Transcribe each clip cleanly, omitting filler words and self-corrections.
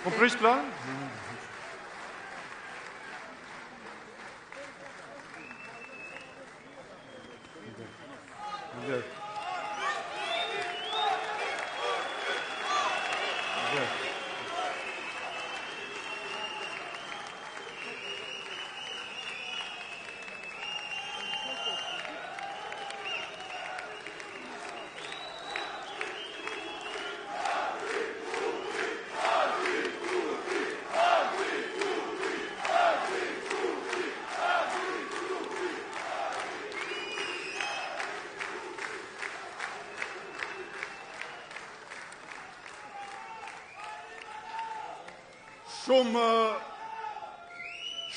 Po prish plan?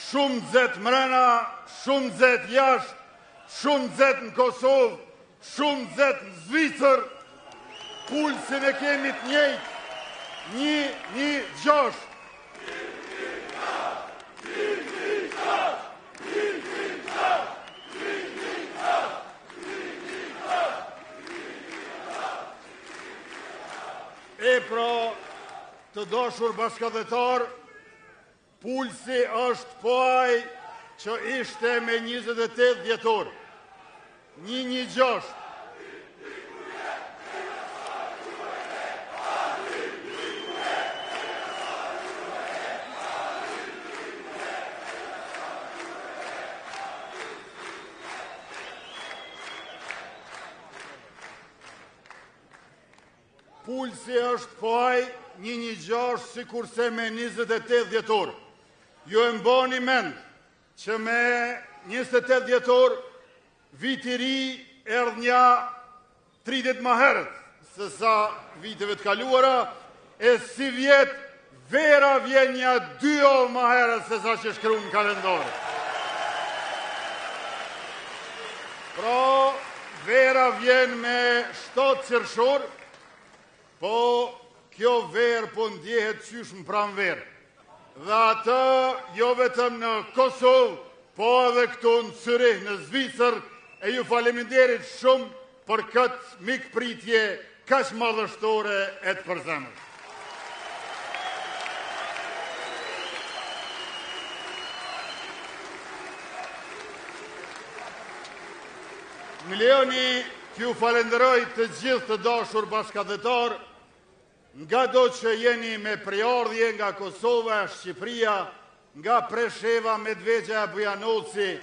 Shumë zet mrena, shumë zet jashtë, shumë zet në Kosovë, shumë zet në Zvicër, pulsin e kemi të njëjtë, 1-1-6. E pra, të dashur bashkëdhetar, pulsi është po ai që ishte me 28 dhjetor. 1-1-6. Pulsi është po ai 1-1-6 si kurse me 28 dhjetor. Ju e mbani mend që me 28 dhjetor viti ri erdh nja 30 më herët se sa viteve të kaluara, e si vjet vera vjen nja 2 orë më herët se sa që shkruan në kalendar. Pra, vera vjen me 7 qershor, po kjo verë po ndjehet qysh më pranverë. Dhe atë jo vetëm në Kosovë, po edhe këtu në Zürich, në Zvicër, e ju faleminderit shumë për këtë mikpritje kaq madhështore e të përzemër. Më lejoni t'ju falenderoj të gjithë të dashur bashkëdhetar, nga do që jeni me priardhje nga Kosova, Shqipëria, nga Presheva, Medvegja, Bujanoci,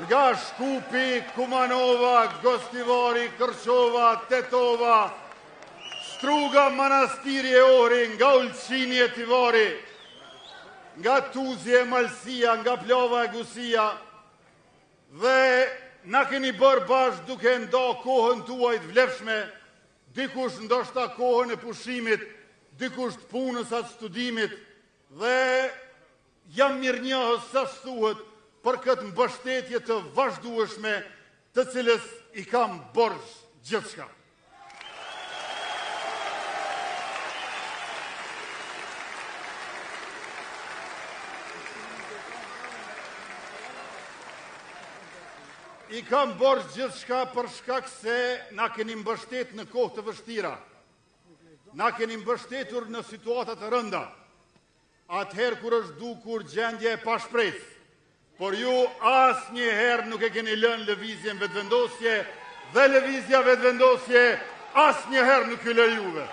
nga Shkupi, Kumanova, Gostivari, Kërqova, Tetova, Struga, Manastiri e Ohri, nga Ulqini e Tivari, nga Tuzje, Malsia, nga Plava e Gusia, dhe na keni bërë bashkë duke nda kohën tuaj të vlefshme, dikush ndoshta kohën e pushimit, dikush të punës atë studimit, dhe jam mirënjohës sa thuhet për këtë mbështetje të vazhdueshme të cilës i kam borxh gjithçka. I kam borxh gjithçka për shkak se na keni mbështet në kohë të vështira. Na keni mbështetur në situata të rënda. Atëherë kur është dukur gjendje e pashpresë. Por ju asnjëherë nuk e keni lënë lëvizjen vetvendosje dhe lëvizja vetvendosje asnjëherë nuk ju lë juve.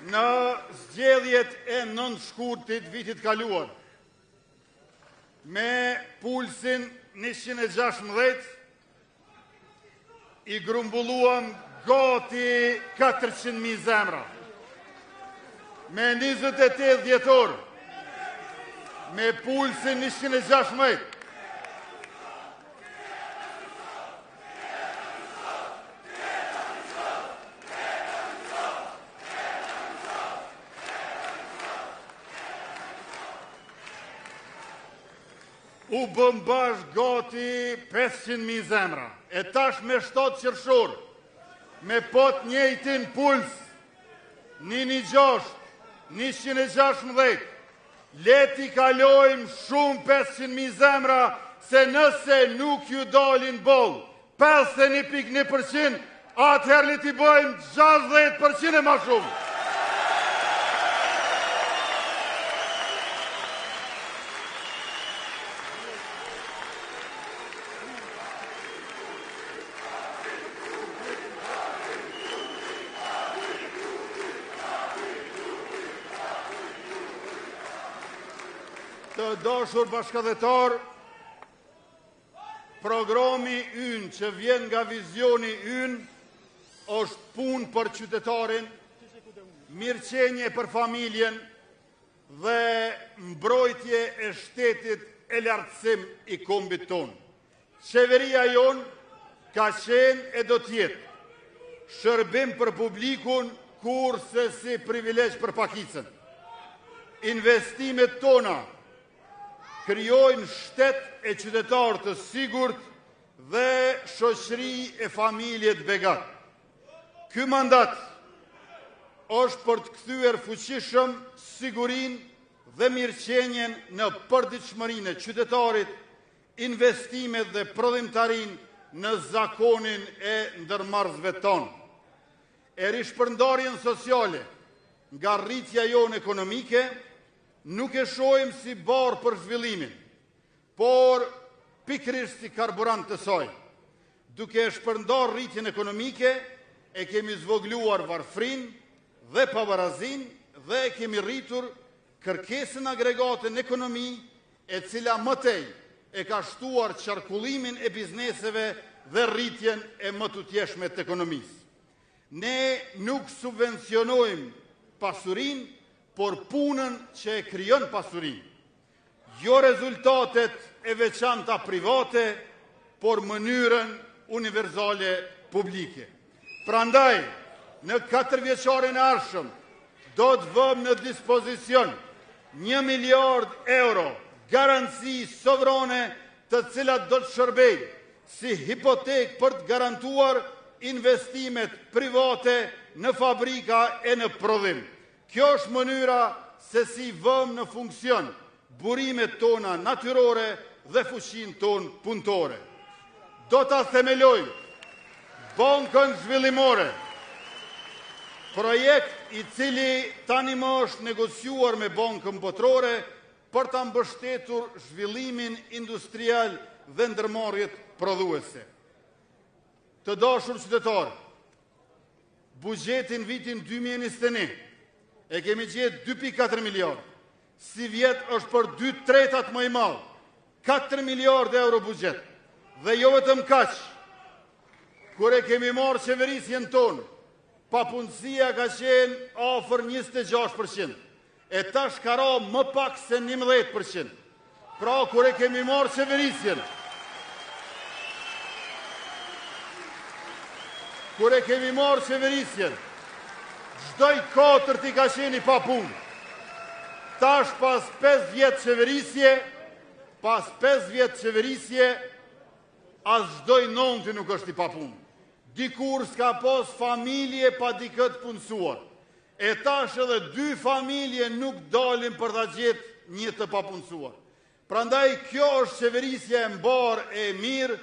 Në zgjedhjet e 9 shkurtit vitit kaluar, me pulsin 116, i grumbulluam gati 400.000 zemra. Me 28 dhjetor, me pulsin 116, u bëm bashkë gati 500.000 zemra. E tash me 7 qershor, me pot njëjtin puls, 116, 116, leti kalojmë shumë 500.000 zemra se nëse nuk ju dalin boll 51%, atëherë le t'i bëjmë 60% e ma shumë. Të dashur bashkëdhetar, programi ynë që vjen nga vizioni ynë është punë për qytetarin, mirëqenje për familjen dhe mbrojtje e shtetit e lartësim i kombit tonë. Qeveria jonë ka qenë e do tjetë shërbim për publikun kurse si privilegj për pakicën. Investimet tona krijojnë shtet e qytetarë të sigurt dhe shoqëri e familje të begat. Ky mandat është për të kthyer fuqishëm sigurinë dhe mirëqenjen në përditshmërinë e qytetarit, investimet dhe prodhimtarinë në zakonin e ndërmarrësve tonë. E rishpërndarjen sociale nga rritja jonë ekonomike nuk e shohim si barë për zhvillimin, por pikërisht si karburant të saj. Duke e shpërndar rritjen ekonomike, e kemi zvogluar varfrin dhe pavarazin dhe e kemi rritur kërkesën agregate në ekonomi, e cila mëtej e ka shtuar qarkullimin e bizneseve dhe rritjen e më tutjeshme të ekonomisë. Ne nuk subvencionojmë pasurin, por punën që e krijon pasurin. Jo rezultatet e veçanta private, por mënyrën universale publike. Prandaj, në 4 vjeçarin e ardhshëm, do të vëmë në dispozicion 1 miliard euro garanci sovrane, të cilat do të shërbejnë si hipotek për të garantuar investimet private në fabrika e në prodhim. Kjo është mënyra se si vëmë në funksion burimet tona natyrore dhe fuqinë tonë punëtore. Do ta themeloj Bankën Zhvillimore, projekt i cili tani më është negociuar me Bankën Botërore për ta mbështetur zhvillimin industrial dhe ndërmarrjet prodhuese. Të dashur qytetarë, buxhetin vitin 2021 e kemi gjetë 2.4 miliard. Si vjet është për 2/3 më i madh, 4 miliard euro buxhet. Dhe jo vetëm kaq, kur e kemi marrë qeverisjen tonë, papunësia ka qenë afër 26%, e tash ka ra më pak se 11%. Pra, kur e kemi marrë qeverisjen, çdoj 4 i ka qenë pa punë. Tash pas 5 vjet qeverisje, as çdoj 9 nuk është i pa punë. Dikur s'ka pas familje pa dikët punësuar. E tash edhe 2 familje nuk dalin për ta gjetë një të papunësuar. Prandaj kjo është qeverisja e mbar e mirë,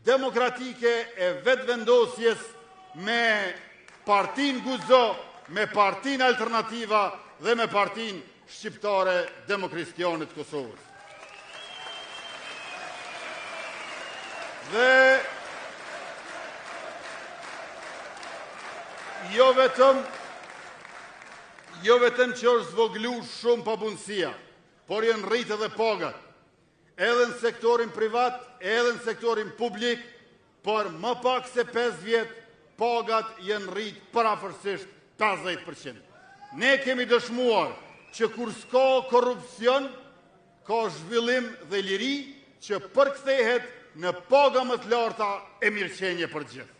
demokratike e vetëvendosjes me partin Guzo, me partin Alternativa dhe me partin Shqiptare Demokristjane të Kosovës. Dhe jo vetëm që është zvoglu shumë papunësia, por janë rritë edhe pagat, edhe në sektorin privat, edhe në sektorin publik, por më pak se 5 vjet, pagat janë rritë parafërsisht 50%. Ne kemi dëshmuar që kur s'ka korrupsion, ka zhvillim dhe liri që përkthehet në paga më të larta e mirëqenje për gjithë.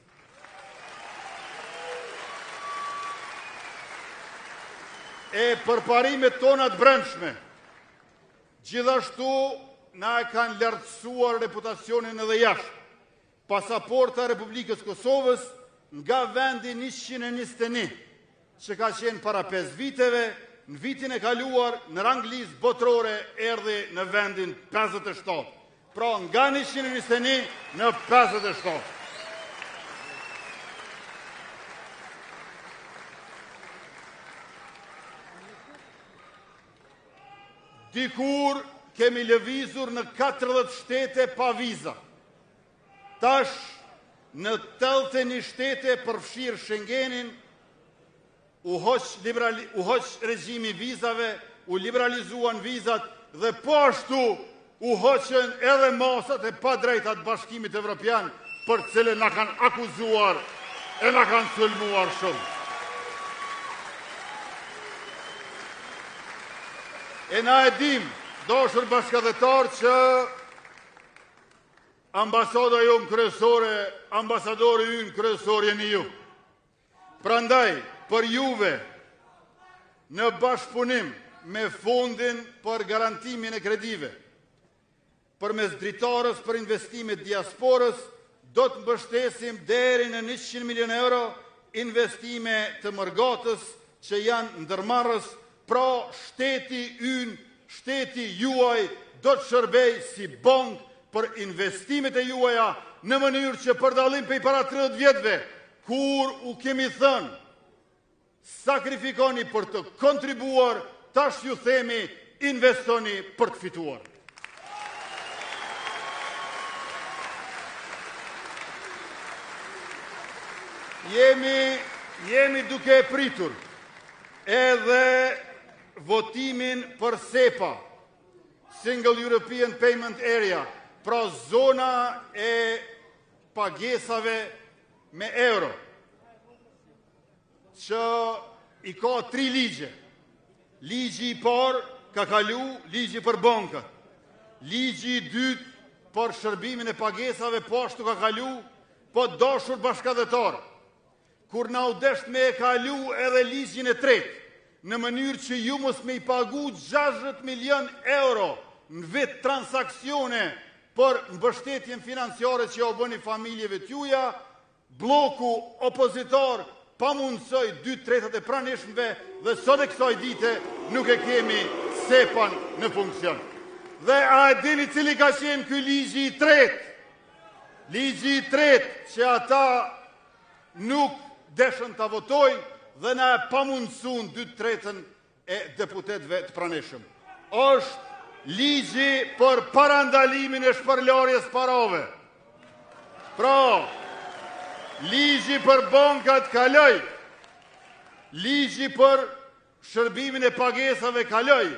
E përparimet tona të brendshme, gjithashtu na e kanë lartësuar reputacionin edhe jashtë. Pasaporta e Republikës Kosovës nga vendi 121, që ka qenë para 5 viteve, në vitin e kaluar në rang listë botërore erdhi në vendin 57. pra nga 121 në 57. Dikur kemi lëvizur në 40 shtete pa viza. Tash në 81 shtete përfshirë Schengenin, u hoq regjimi vizave, u liberalizuan vizat dhe po ashtu u hoqën edhe masat e pa drejtat Bashkimit Evropian për cilën na kanë akuzuar e na kanë sulmuar shumë. E na e dim, dashur bashkëdhetar, që ambasada jonë kryesore, ambasadori ynë kryesor jeni ju. Prandaj, për juve, në bashkëpunim me fondin për garantimin e kredive, përmes dritarës për investimet diasporës, do të mbështesim deri në 100 milion euro investime të mërgatës që janë ndërmarrës. Pra shteti ynë, shteti juaj do të shërbej si bank për investimet e juaja në mënyrë që për dallim prej para 30 vjetëve, kur u kemi thënë sakrifikoni për të kontribuar, tash ju themi investoni për të fituar. Jemi duke e pritur edhe votimin për SEPA, Single European Payment Area, pra zona e pagesave me euro, që i ka 3 ligje. Ligji i parë ka kalu, ligji për bankat. Ligji i dytë për shërbimin e pagesave po ashtu ka kalu, po dashur bashkëdhetar, kur na u desht me e kalu edhe ligjin e tretë, në mënyrë që ju mos me i pagu 60 milion euro në vit transaksione për mbështetjen financiare që o bëni familjeve t'juja, bloku opozitor pa mundësoj 2/3 e pranishmëve dhe sot e kësaj dite nuk e kemi SEPA-n në funksion. Dhe a e dini cili ka qenë ky ligji i tretë? Ligji i tretë që ata nuk deshën të votojnë dhe na e pamundësun 2/3 e deputetëve të pranishëm. Është ligji për parandalimin e shpërlarjes parave. Pra, ligji për bankat kaloj, ligji për shërbimin e pagesave kaloj,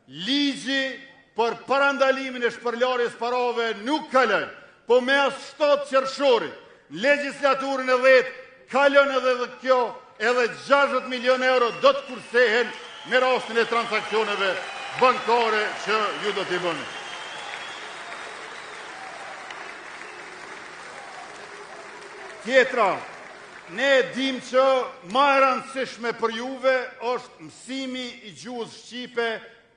ligji për parandalimin e shpërlarjes parave nuk kaloj, po me as 7 qershori, legislaturën e 10 kalon edhe dhe kjo, edhe 60 milion euro do të kursehen me rastin e transakcioneve bankare që ju do t'i bëni. Tjetra, ne dim që ma e rëndësishme për juve është mësimi i gjuhës shqipe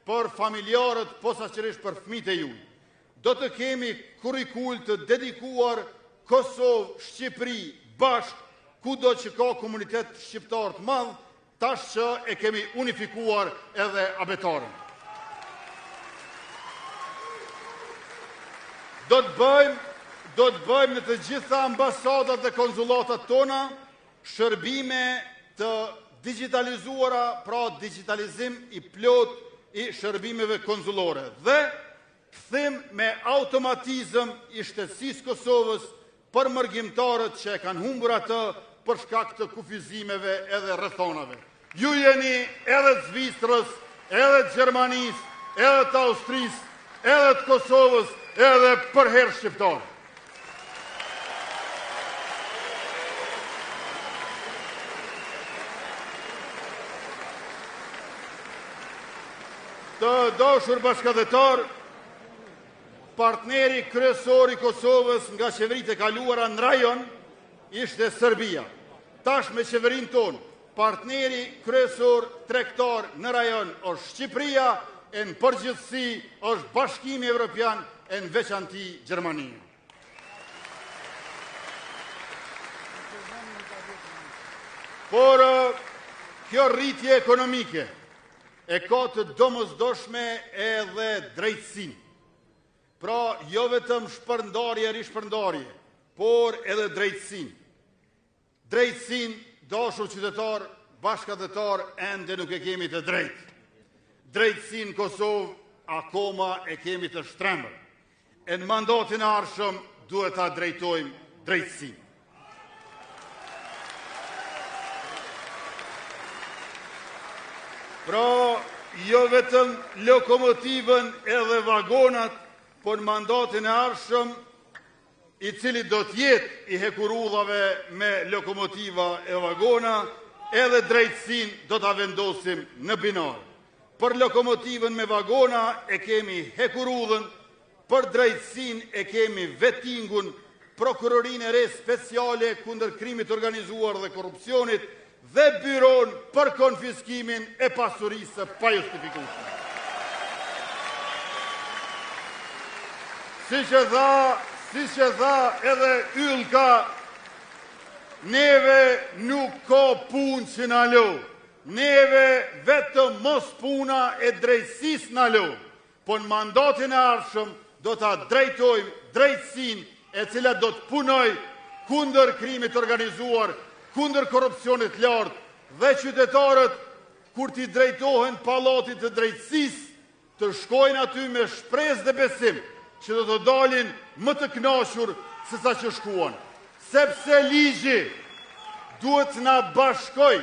për familjarët, posaçërisht për fëmijët e juaj. Do të kemi kurrikull të dedikuar Kosovë, Shqipëri, bashkë, kudo që ka komunitet shqiptar të madh, tash që e kemi unifikuar edhe abetarën. Do të bëjmë në të gjitha ambasadat dhe konzulatat tona shërbime të digitalizuara, pra digitalizim i plot i shërbimeve konzulore dhe kthim me automatizëm i shtetësisë Kosovës për mërgjimtarët që e kanë humbur atë për shkak të kufizimeve edhe rrethonave. Ju jeni edhe të Zvicrës, edhe të Gjermanisë, edhe të Austrisë, edhe të Kosovës, edhe për herë shqiptarë. Të dashur bashkëdhetar, partneri kryesor i Kosovës nga qeveritë e kaluara në rajon ishte Serbia. Tash me qeverinë tonë, partneri kryesor tregtar në rajon është Shqipëria, e në përgjithësi është Bashkimi Evropian, e në veçanti Gjermania. Por kjo rritje ekonomike e ka të domosdoshme edhe drejtësinë. Pra, jo vetëm shpërndarje, rishpërndarje, por edhe drejtësin. Drejtësin, dashur qytetar, bashkëdhetar, ende nuk e kemi të drejtë. Drejtësin Kosovë, akoma e kemi të shtrembër. E në mandatin e ardhshëm duhet ta drejtojmë drejtësin. Pra, jo vetëm lokomotivën edhe vagonat, por në mandatin e ardhshëm, i cili do t'jetë i hekurudhave me lokomotiva e vagona, edhe drejtësin do t'a vendosim në binar. Për lokomotivën me vagona e kemi hekurudhën, për drejtësin e kemi vettingun, prokurorinë e re speciale kundër krimit organizuar dhe korrupsionit, dhe byron për konfiskimin e pasurisë pa justifikueshme. Si që tha edhe Ylka, neve nuk ka punë që na lo. Neve vetëm mos puna e drejtësisë na lo. Po në mandatin e ardhshëm do ta drejtojmë drejtësinë e cila do të punojë kundër krimit organizuar, kundër korrupsionit lartë, dhe qytetarët, kur t'i drejtohen pallatit të drejtësisë, të shkojnë aty me shpresë dhe besim që do të dalin më të kënaqur se sa që shkuan. Sepse ligji duhet na bashkoj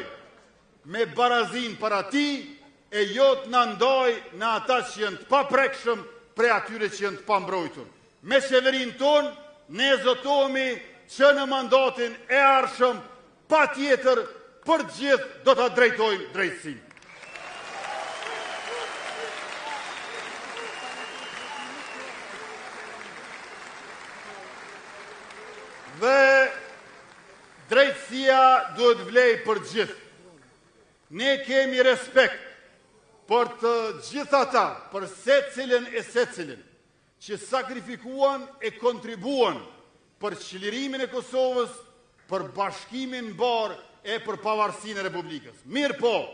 me barazin para ti, e jo të na ndaj në ata që janë të paprekshëm prej atyre që janë të pambrojtur. Me qeverinë tonë, ne zotohemi që në mandatin e ardhshëm patjetër për gjithë do ta drejtojmë drejtësinë. Dhe drejtësia duhet vlej për gjithë. Ne kemi respekt për të gjithë ata, për secilin e secilin, që sakrifikuan e kontribuan për çlirimin e Kosovës, për bashkimin mbar e për pavarësinë e Republikës. Mirë po,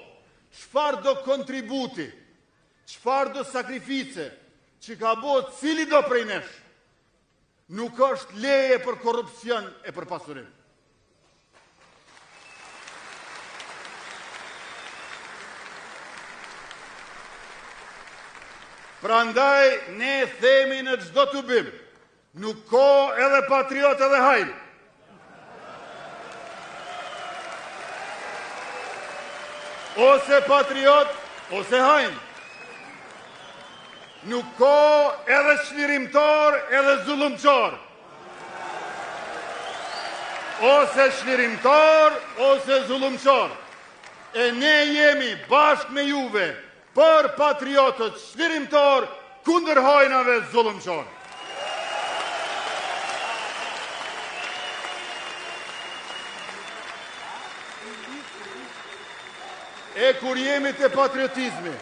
çfarë do kontributi, çfarë do sakrifice që ka bërë cili do prej nesh, nuk është leje për korrupsion e për pasurim. Prandaj ne themi në çdo tubim, nuk ka edhe patriot edhe hajn. Ose patriot, ose hajn. Nuk ka edhe çlirimtar, edhe zullumçar. Ose çlirimtar, ose zullumçar. E ne jemi bashkë me juve për patriotët çlirimtar kundër hajnave zullumçar. E kur jemi te patriotizmi,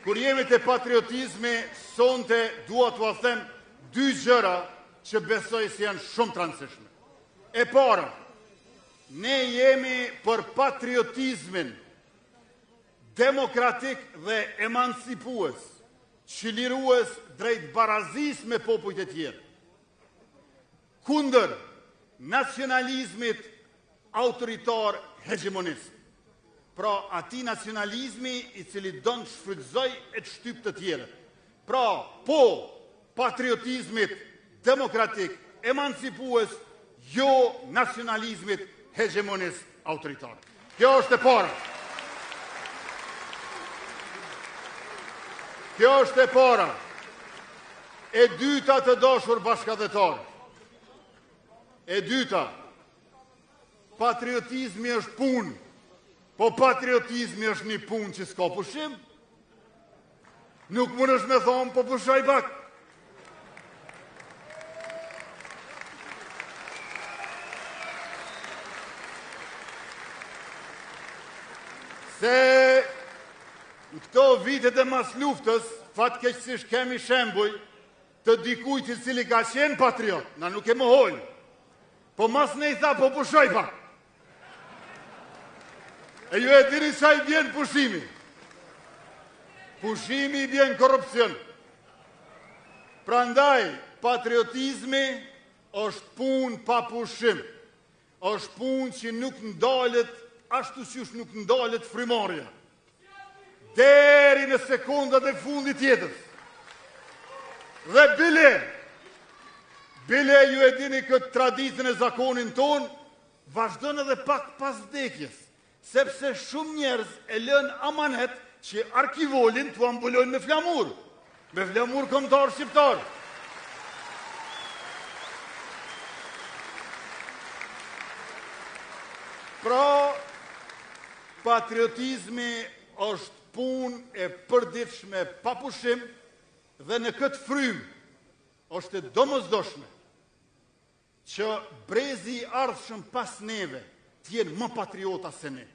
kur jemi te patriotizmi, sonte dua t'ua them dy gjëra që besoj se janë shumë të rëndësishme. E para, ne jemi për patriotizmin demokratik dhe emancipues, çlirues drejt barazisë me popujt e tjerë. Kundër nacionalizmit autoritar hegemonist. Pra, ati nacionalizmi i cili don të shfrytëzoj e të shtyp të tjerët. Pra, po patriotizmit demokratik, emancipues, jo nacionalizmit hegemonist autoritar. Kjo është e para. Kjo është e para. E dyta, të dashur bashkëdhetar. E dyta, patriotizmi është punë, po patriotizmi është një punë që s'ka pushim. Nuk mund është me thonë, po pushoj pak. Se në këto vitet e mas luftës, fatkeqësisht kemi shembuj të dikujt i cili ka qenë patriot, na nuk e mohojmë, po mas ne i tha, po pushoj pak. E ju e dini sa i bjen pushimi? Pushimi i bjen korupcion. Prandaj, patriotizmi është punë pa pushim. Është punë që nuk ndalet ashtu siç nuk ndalet frymarrja. Deri në sekondat e fundit jetës. Dhe bile ju e dini këtë traditën e zakonin ton, vazhdon edhe pak pas vdekjes, sepse shumë njerëz e lën amanet që arkivolin t'u ambulojnë me flamur kombëtar shqiptar. Pra, patriotizmi është punë e përditshme pa pushim dhe në këtë frymë është e domosdoshme që brezi i ardhshëm pas neve t'jenë më patriota se ne.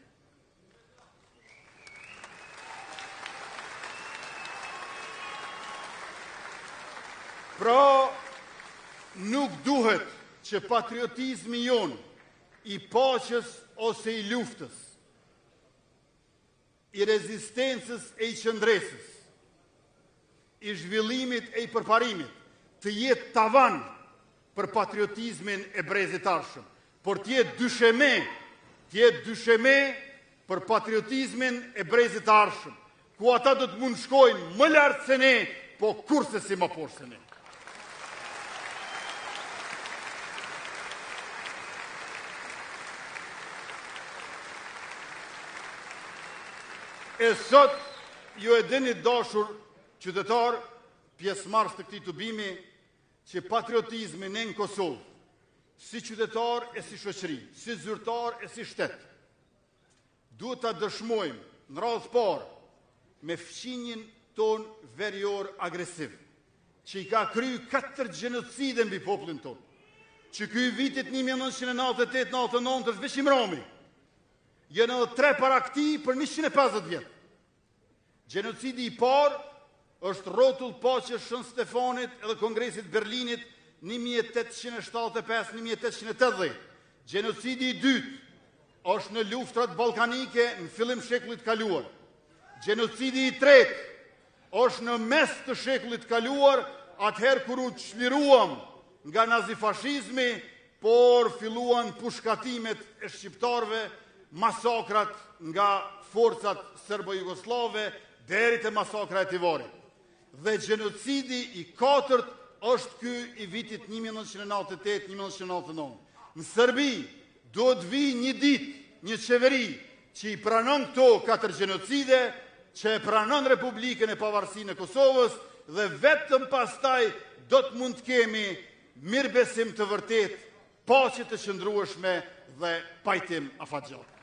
Pra, nuk duhet që patriotizmi jon i paqes ose i luftës, i rezistencës e i qëndresës, i zhvillimit e i përparimit, të jetë tavan për patriotizmin e brezit arshëm, por të jetë dysheme për patriotizmin e brezit arshëm, ku ata do të mund shkojnë më lartë se ne, po kurse si më poshtë se ne. E sot, ju e dini dashur qytetar, pjesëmarrës të këtij tubimi, që patriotizmi ne në Kosovë, si qytetar e si shoqëri, si zyrtar e si shtet, duhet ta dëshmojmë në radhë parë me fqinjen ton verior agresiv, që i ka kryer 4 gjenocide mbi popullin ton, që ky vitit 1998-99 është veç Imrami. Jënë edhe 3 para këtij për 150 vjetë. Gjenocidi i parë është rrotull paqes Shën Stefanit edhe Kongresit Berlinit 1875-1880. Gjenocidi i dytë është në luftrat ballkanike në fillim shekullit kaluar. Gjenocidi i tretë është në mes të shekullit kaluar, atëherë kur u çliruam nga nazifashizmi, por filluan pushkatimet e shqiptarëve, masakrat nga forcat serbo-jugoslave deri te masakra e Tivorit. Dhe gjenocidi i katërt është ky i vitit 1998-1999. Në Serbi do të vi një ditë, një qeveri që i pranon këto 4 gjenocide, që e pranon Republikën e Pavarësinë e Kosovës dhe vetëm pastaj do të mund të kemi mirëbesim të vërtet, paqe të qëndrueshme dhe pajtim afatgjatë.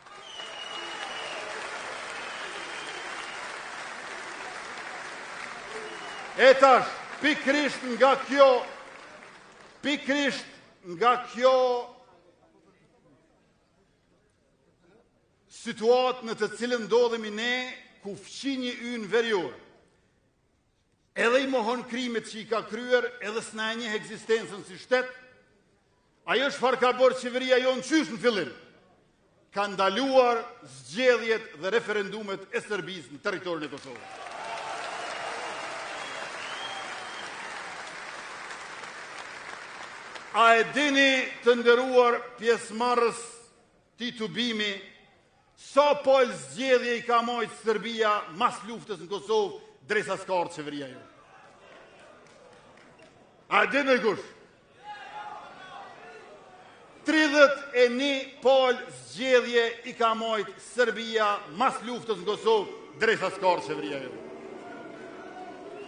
E tash, pikrisht nga kjo situatë në të cilën ndodhemi ne, ku fqinji ynë verior, edhe i mohon krimet që i ka kryer, edhe s'na e njeh ekzistencën si shtet, ajo çfarë ka bërë qeveria jonë qysh në fillim? Ka ndaluar zgjedhjet dhe referendumet e Serbisë në territorin e Kosovës. A e dini të nderuar pjesëmarrës ti tubimi, sa pol zgjedhje i ka marrë Serbia mas luftës në Kosovë drejsa s'ka ardhur qeveria jonë? A e dini kush? 31 pol zgjedhje i ka marrë Serbia mas luftës në Kosovë drejsa s'ka ardhur qeveria jonë.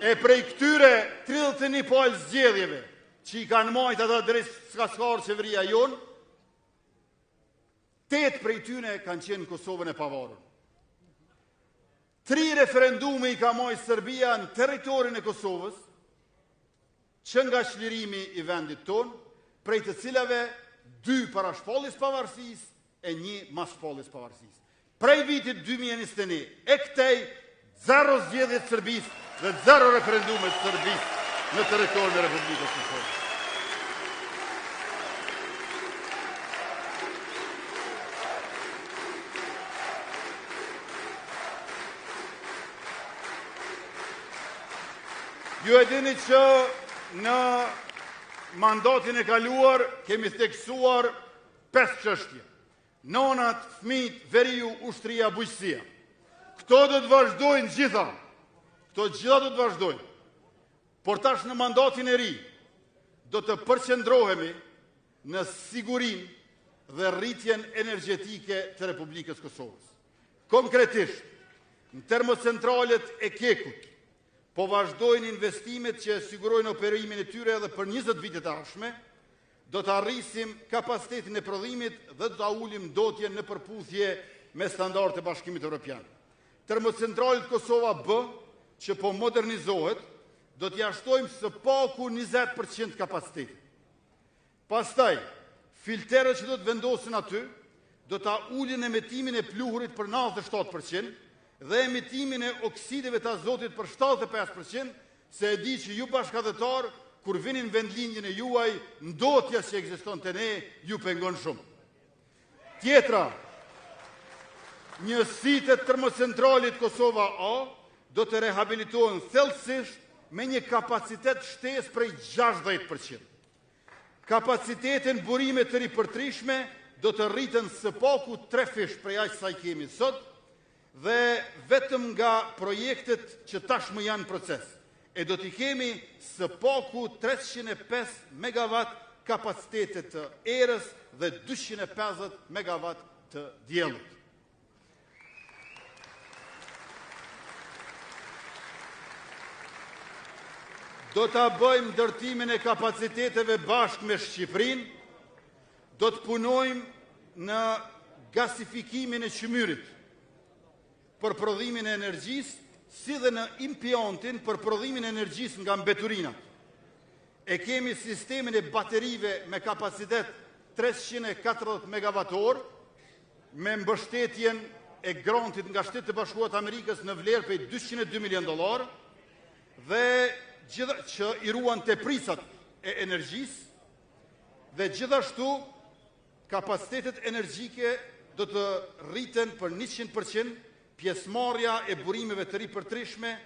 E prej këtyre 31 pol zgjedhjeve që i kanë majtë ata drejt s'ka ardhur qeveria jonë, 8 prej tyne kanë qenë në Kosovën e pavarur. 3 referendume i ka marrë Serbia në territorin e Kosovës, që nga çlirimi i vendit tonë, prej të cilave 2 para shpalljes pavarësisë e 1 mas shpalljes pavarësisë. Prej vitit 2021, e këtej 0 zgjedhje të Serbisë dhe 0 referendume të Serbisë në territorin e Republikës së Kosovës. Ju e dini që në mandatin e kaluar kemi theksuar 5 çështje. Nonat, fëmijët, veriu, ushtria, bujqësia. Këto do të vazhdojnë gjitha. Këto gjitha do të vazhdojnë. Por tash në mandatin e ri do të përqendrohemi në sigurinë dhe rritjen energjetike të Republikës Kosovës. Konkretisht, në termocentralet e Kekut, po vazhdojnë investimet që sigurojnë operimin e tyre edhe për 20 vite të ardhshme, do të arrisim kapacitetin e prodhimit dhe do të ulim ndotjen në përputhje me standardet e Bashkimit Evropian. Termocentralit Kosova B, që po modernizohet, do t'ja shtojmë së paku 20% kapacitetin. Pastaj, filterët që do të vendosin aty, do ta ulin emetimin e pluhurit për 97%, dhe emitimin e oksideve të azotit për 75%, se e di që ju bashkëdhetar, kur vinin vendlinjën e juaj, ndotja që ekziston të ne, ju pengon shumë. Tjetra, njësitë e termocentralit Kosova A do të rehabilitohen thellësisht me një kapacitet shtesë prej 60%. Kapacitetin burime të ripërtrishme do të rritën së paku 3 fish prej aq sa i kemi sot, dhe vetëm nga projektet që tashmë janë proces. E do t'i kemi së paku 305 megawatt kapacitetet të erës dhe 250 megawatt të diellit. Do t'a bëjmë ndërtimin e kapaciteteve bashkë me Shqipërinë, do të punojmë në gasifikimin e Qymyrit për prodhimin e energjisë, si dhe në impiontin për prodhimin e energjisë nga mbeturinat. E kemi sistemin e baterive me kapacitet 340 MWh, me mbështetjen e grantit nga Shtetet e Bashkuara të Amerikës në vlerë prej $202 milion, dhe që i ruan te prisat e energjisë, dhe gjithashtu kapacitetet energjike do të rriten për 100%, pjesëmarrja e burimeve të ripërtrishme,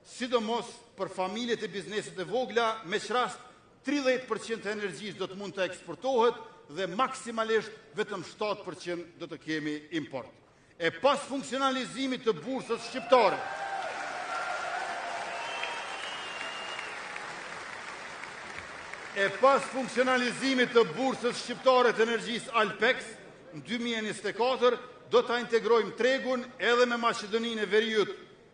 sidomos për familjet e bizneset e vogla, me rast 30% e energjisë do të mund të eksportohet dhe maksimalisht vetëm 7% do të kemi import. E pas funksionalizimit të bursës shqiptare, të energjisë Alpex në 2024, do të integrojmë tregun edhe me Maqedoninë e Veriut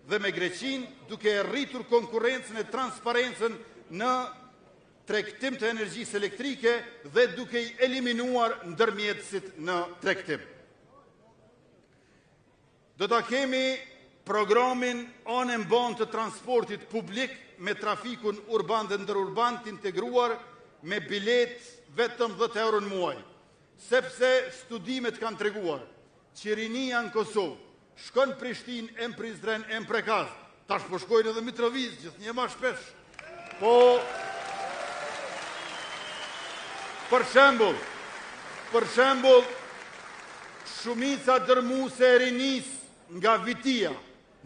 dhe me Greqinë, duke rritur konkurrencën e transparencën në tregtim të energjisë elektrike dhe duke i eliminuar ndërmjetësit në tregtim. Do ta kemi programin anë mban të transportit publik me trafikun urban dhe ndërurban të integruar me bilet vetëm 10 euro në muaj, sepse studimet kanë treguar që rinia në Kosovë shkon Prishtinë, em Prizren, em Prekaz, tash po shkojnë edhe Mitrovic, gjithnjë më shpesh. Po, për shembull, shumica dërmuese e rinisë nga Vitia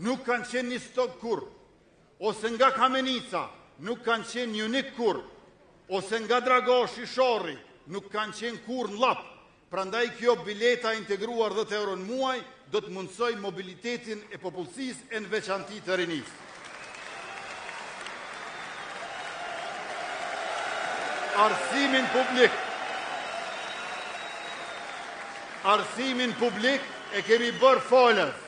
nuk kanë qenë një stok kur, ose nga Kamenica nuk kanë qenë një unik kur, ose nga Dragashi Sharri nuk kanë qenë kur në Lap. Prandaj kjo bileta integruar 10 euro në muaj do të mundsoj mobilitetin e popullsisë e në veçanti të rinisë. Arsimin publik e kemi bërë falas.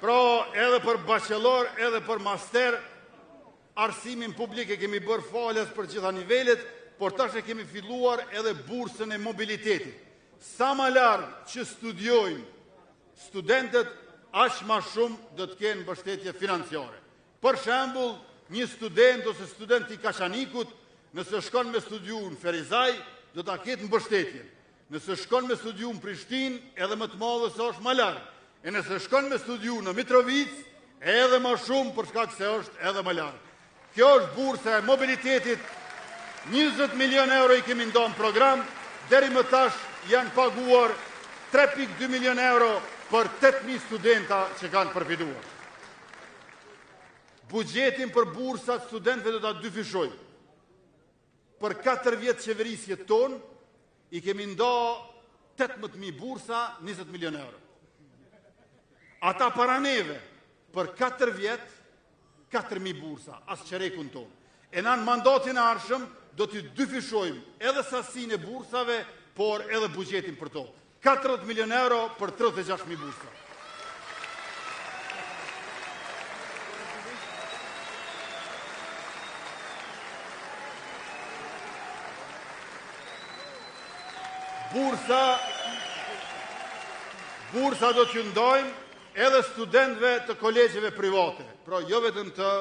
Pra edhe për bachelor, edhe për master, arsimin publik e kemi bërë falas për gjitha nivelet, por tash e kemi filluar edhe bursën e mobilitetit. sa ma largë që studiojnë studentët, aq ma shumë do të kenë mbështetje financiare. Për shembull, një student ose student i Kashanikut, nëse shkon me studiu në Ferizaj, do ta ketë mbështetjen. Nëse shkon me studiu në Prishtinë, edhe më të madhe se është më larg. E nëse shkon me studiu në Mitrovic, edhe më shumë për shkak se është edhe më larg. Kjo është bursa e mobilitetit. 20 milion euro i kemi ndonë program, deri më tash janë paguar 3,2 milion euro për 8.000 studenta që kanë përfituar. Bugjetin për bursat studentëve do ta dyfishojmë. Për 4 vjetë qeverisje tonë, i kemi ndo 18.000 bursa, 20 milion euro. Ata para neve, për 4 vjetë, 4.000 bursa, asë qerekun tonë. E në mandatin arshëm, do t'i dyfishojmë edhe sasin e bursave, por edhe bugjetin për to. 40 milion euro për 36.000 bursa. Bursa do t'ju ndojmë edhe studentëve të kolegjeve private, pra jo vetëm të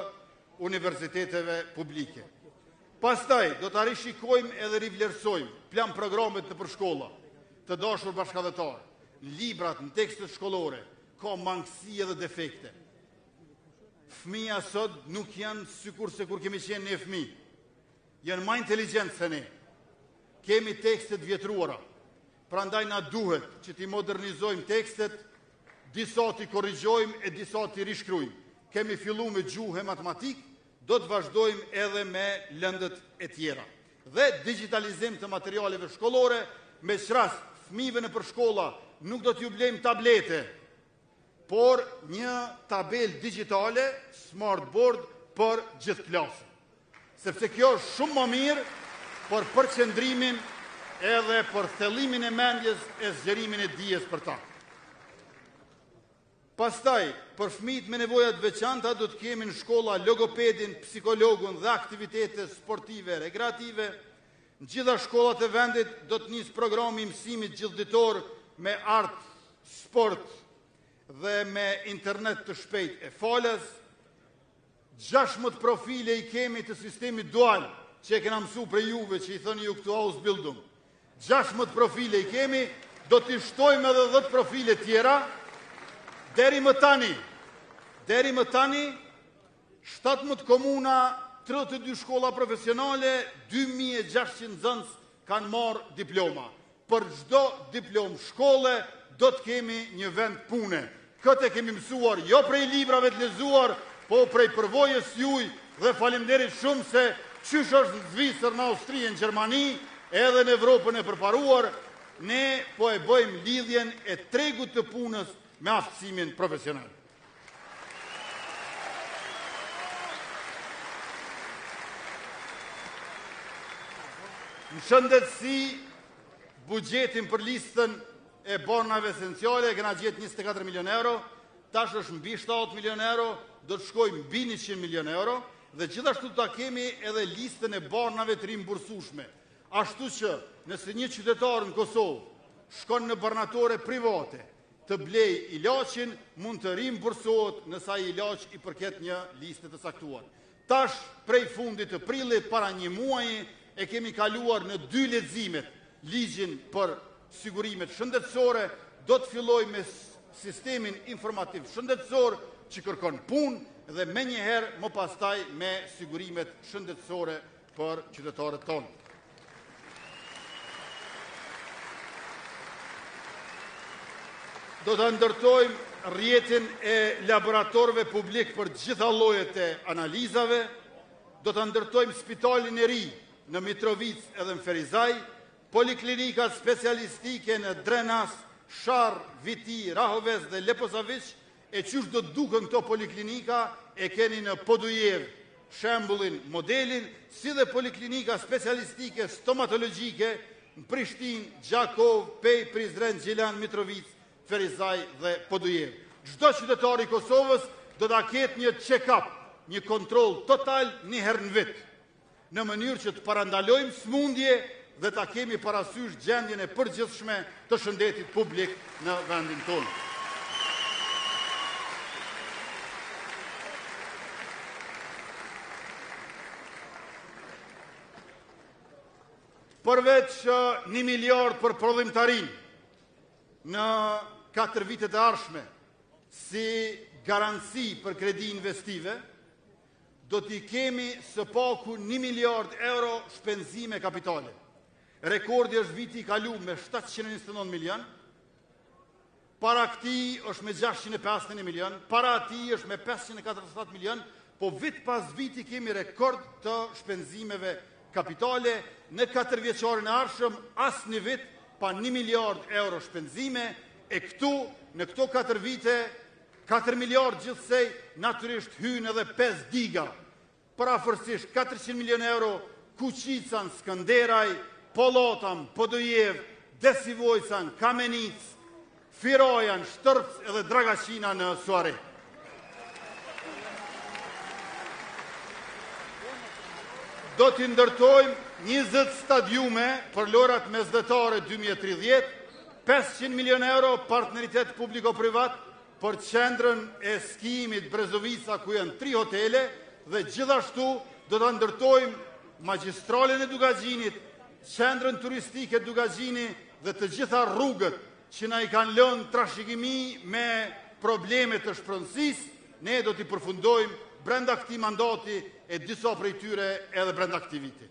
universiteteve publike. Pastaj, do të rishikojmë edhe rivlerësojmë plan programet në përshkolla, të dashur bashkëdhetar, librat, në tekstet shkollore, ka mangësi edhe defekte. Fëmija sot nuk janë sikur se kur kemi qenë ne fëmijë. Janë më inteligjent se ne. Kemi tekstet vjetruara. Prandaj na duhet që t'i modernizojmë tekstet, disa t'i korrigjojmë e disa t'i rishkrujmë. Kemi fillu me gjuhë e matematik, do të vazhdojmë edhe me lëndët e tjera. Dhe digitalizim të materialeve shkollore, me qras fëmijëve në përshkolla nuk do t'ju blejmë tablete, por një tabel digitale, smartboard për gjithë klasën. Sepse kjo është shumë më mirë për përqendrimin edhe për thellimin e mendjes e zgjerimin e dijes për ta. Pastaj, për fëmijët me nevojat veçanta do të kemi në shkolla logopedin, psikologun dhe aktivitete sportive, rekreative. Në gjitha shkollat e vendit do të nisë programi mësimit gjithditor me art, sport dhe me internet të shpejt e falas. 16 profile i kemi të sistemit dual, që e kena mësu për juve që i thënë ju këtu Ausbildung. 16 profile i kemi, do t'i shtojmë edhe 10 profile tjera. Deri më tani, 17 komuna, 32 shkolla profesionale, 2600 nxënës kanë marrë diploma. Për çdo diplomë shkolle do të kemi një vend pune. Këtë e kemi mësuar jo prej librave të lexuar, po prej përvojës juaj dhe faleminderit shumë se qysh është në Zvicër, në Austri, në Gjermani, edhe në Evropën e përparuar, ne po e bëjmë lidhjen e tregut të punës me aftësimin profesional. Në shëndetësi, bugjetin për listën e bornave esenciale, kena gjetë 24 milion euro, tash është mbi 7 milion euro, do të shkojmë mbi 100 milion euro, dhe gjithashtu ta kemi edhe listën e bornave të rimbursueshme. Ashtu që nëse një qytetar në Kosovë shkon në barnatore private të blej ilaqin, mund të rimbursohet nësa i ilaq i përket një listë të saktuar. Tash, prej fundit të prillit, para një muaji, e kemi kaluar në 2 leximet ligjin për sigurimet shëndetësore, do të filloj me sistemin informativ shëndetësor që kërkon punë dhe me njëherë më pastaj me sigurimet shëndetësore për qytetarët tonë. Do të ndërtojmë rrjetin e laboratorëve publik për gjitha llojet e analizave, do të ndërtojmë spitalin e ri në Mitrovic edhe në Ferizaj, poliklinika specialistike në Drenas, Sharr, Viti, Rahovec dhe Leposavić, e qysh do të duken këto poliklinika e keni në Podujev shembullin, modelin, si dhe poliklinika specialistike stomatologjike në Prishtinë, Gjakov, Pej, Prizren, Gjilan, Mitrovic, Ferizaj dhe Podujev. Çdo qytetar i Kosovës do ta ketë një check-up, një kontroll total një herë në vit, në mënyrë që të parandalojmë smundje dhe ta kemi parasysh gjendjen e përgjithshme të shëndetit publik në vendin tonë. Përveç 1 miliard për prodhimtarin në 4 vitet e ardhshme si garanci për kredi investive, do t'i kemi së paku 1 miliard euro shpenzime kapitale. Rekordi është viti i kaluar me 729 milion, para këtij është me 651 milion, para atij është me 547 milion, po vit pas viti kemi rekord të shpenzimeve kapitale. Në 4 vjeçarin e ardhshëm asnjë vit pa 1 miliard euro shpenzime, e këtu në këto 4 vite 4 miliard gjithsej natyrisht hyn edhe 5 diga. Parafërsisht 400 milion euro Kuqican, Skënderaj, Pollotan, Podojev, Desivojcan, Kamenic, Firojan, Shtërps edhe Dragaqina në Suare. Do t'i ndërtojmë 20 stadiume për lojrat mesdhetare 2030, 500 milion euro partneritet publiko-privat për qendrën e skijimit Brezovica ku janë 3 hotele dhe gjithashtu do t'a ndërtojmë magjistralen e Dugaxhinit, qendrën turistike Dugaxhini dhe të gjitha rrugët që na i kanë lënë trashëgimi me probleme të shpronësisë, ne do t'i përfundojmë brenda këtij mandati e disa prej tyre edhe brenda këtij viti.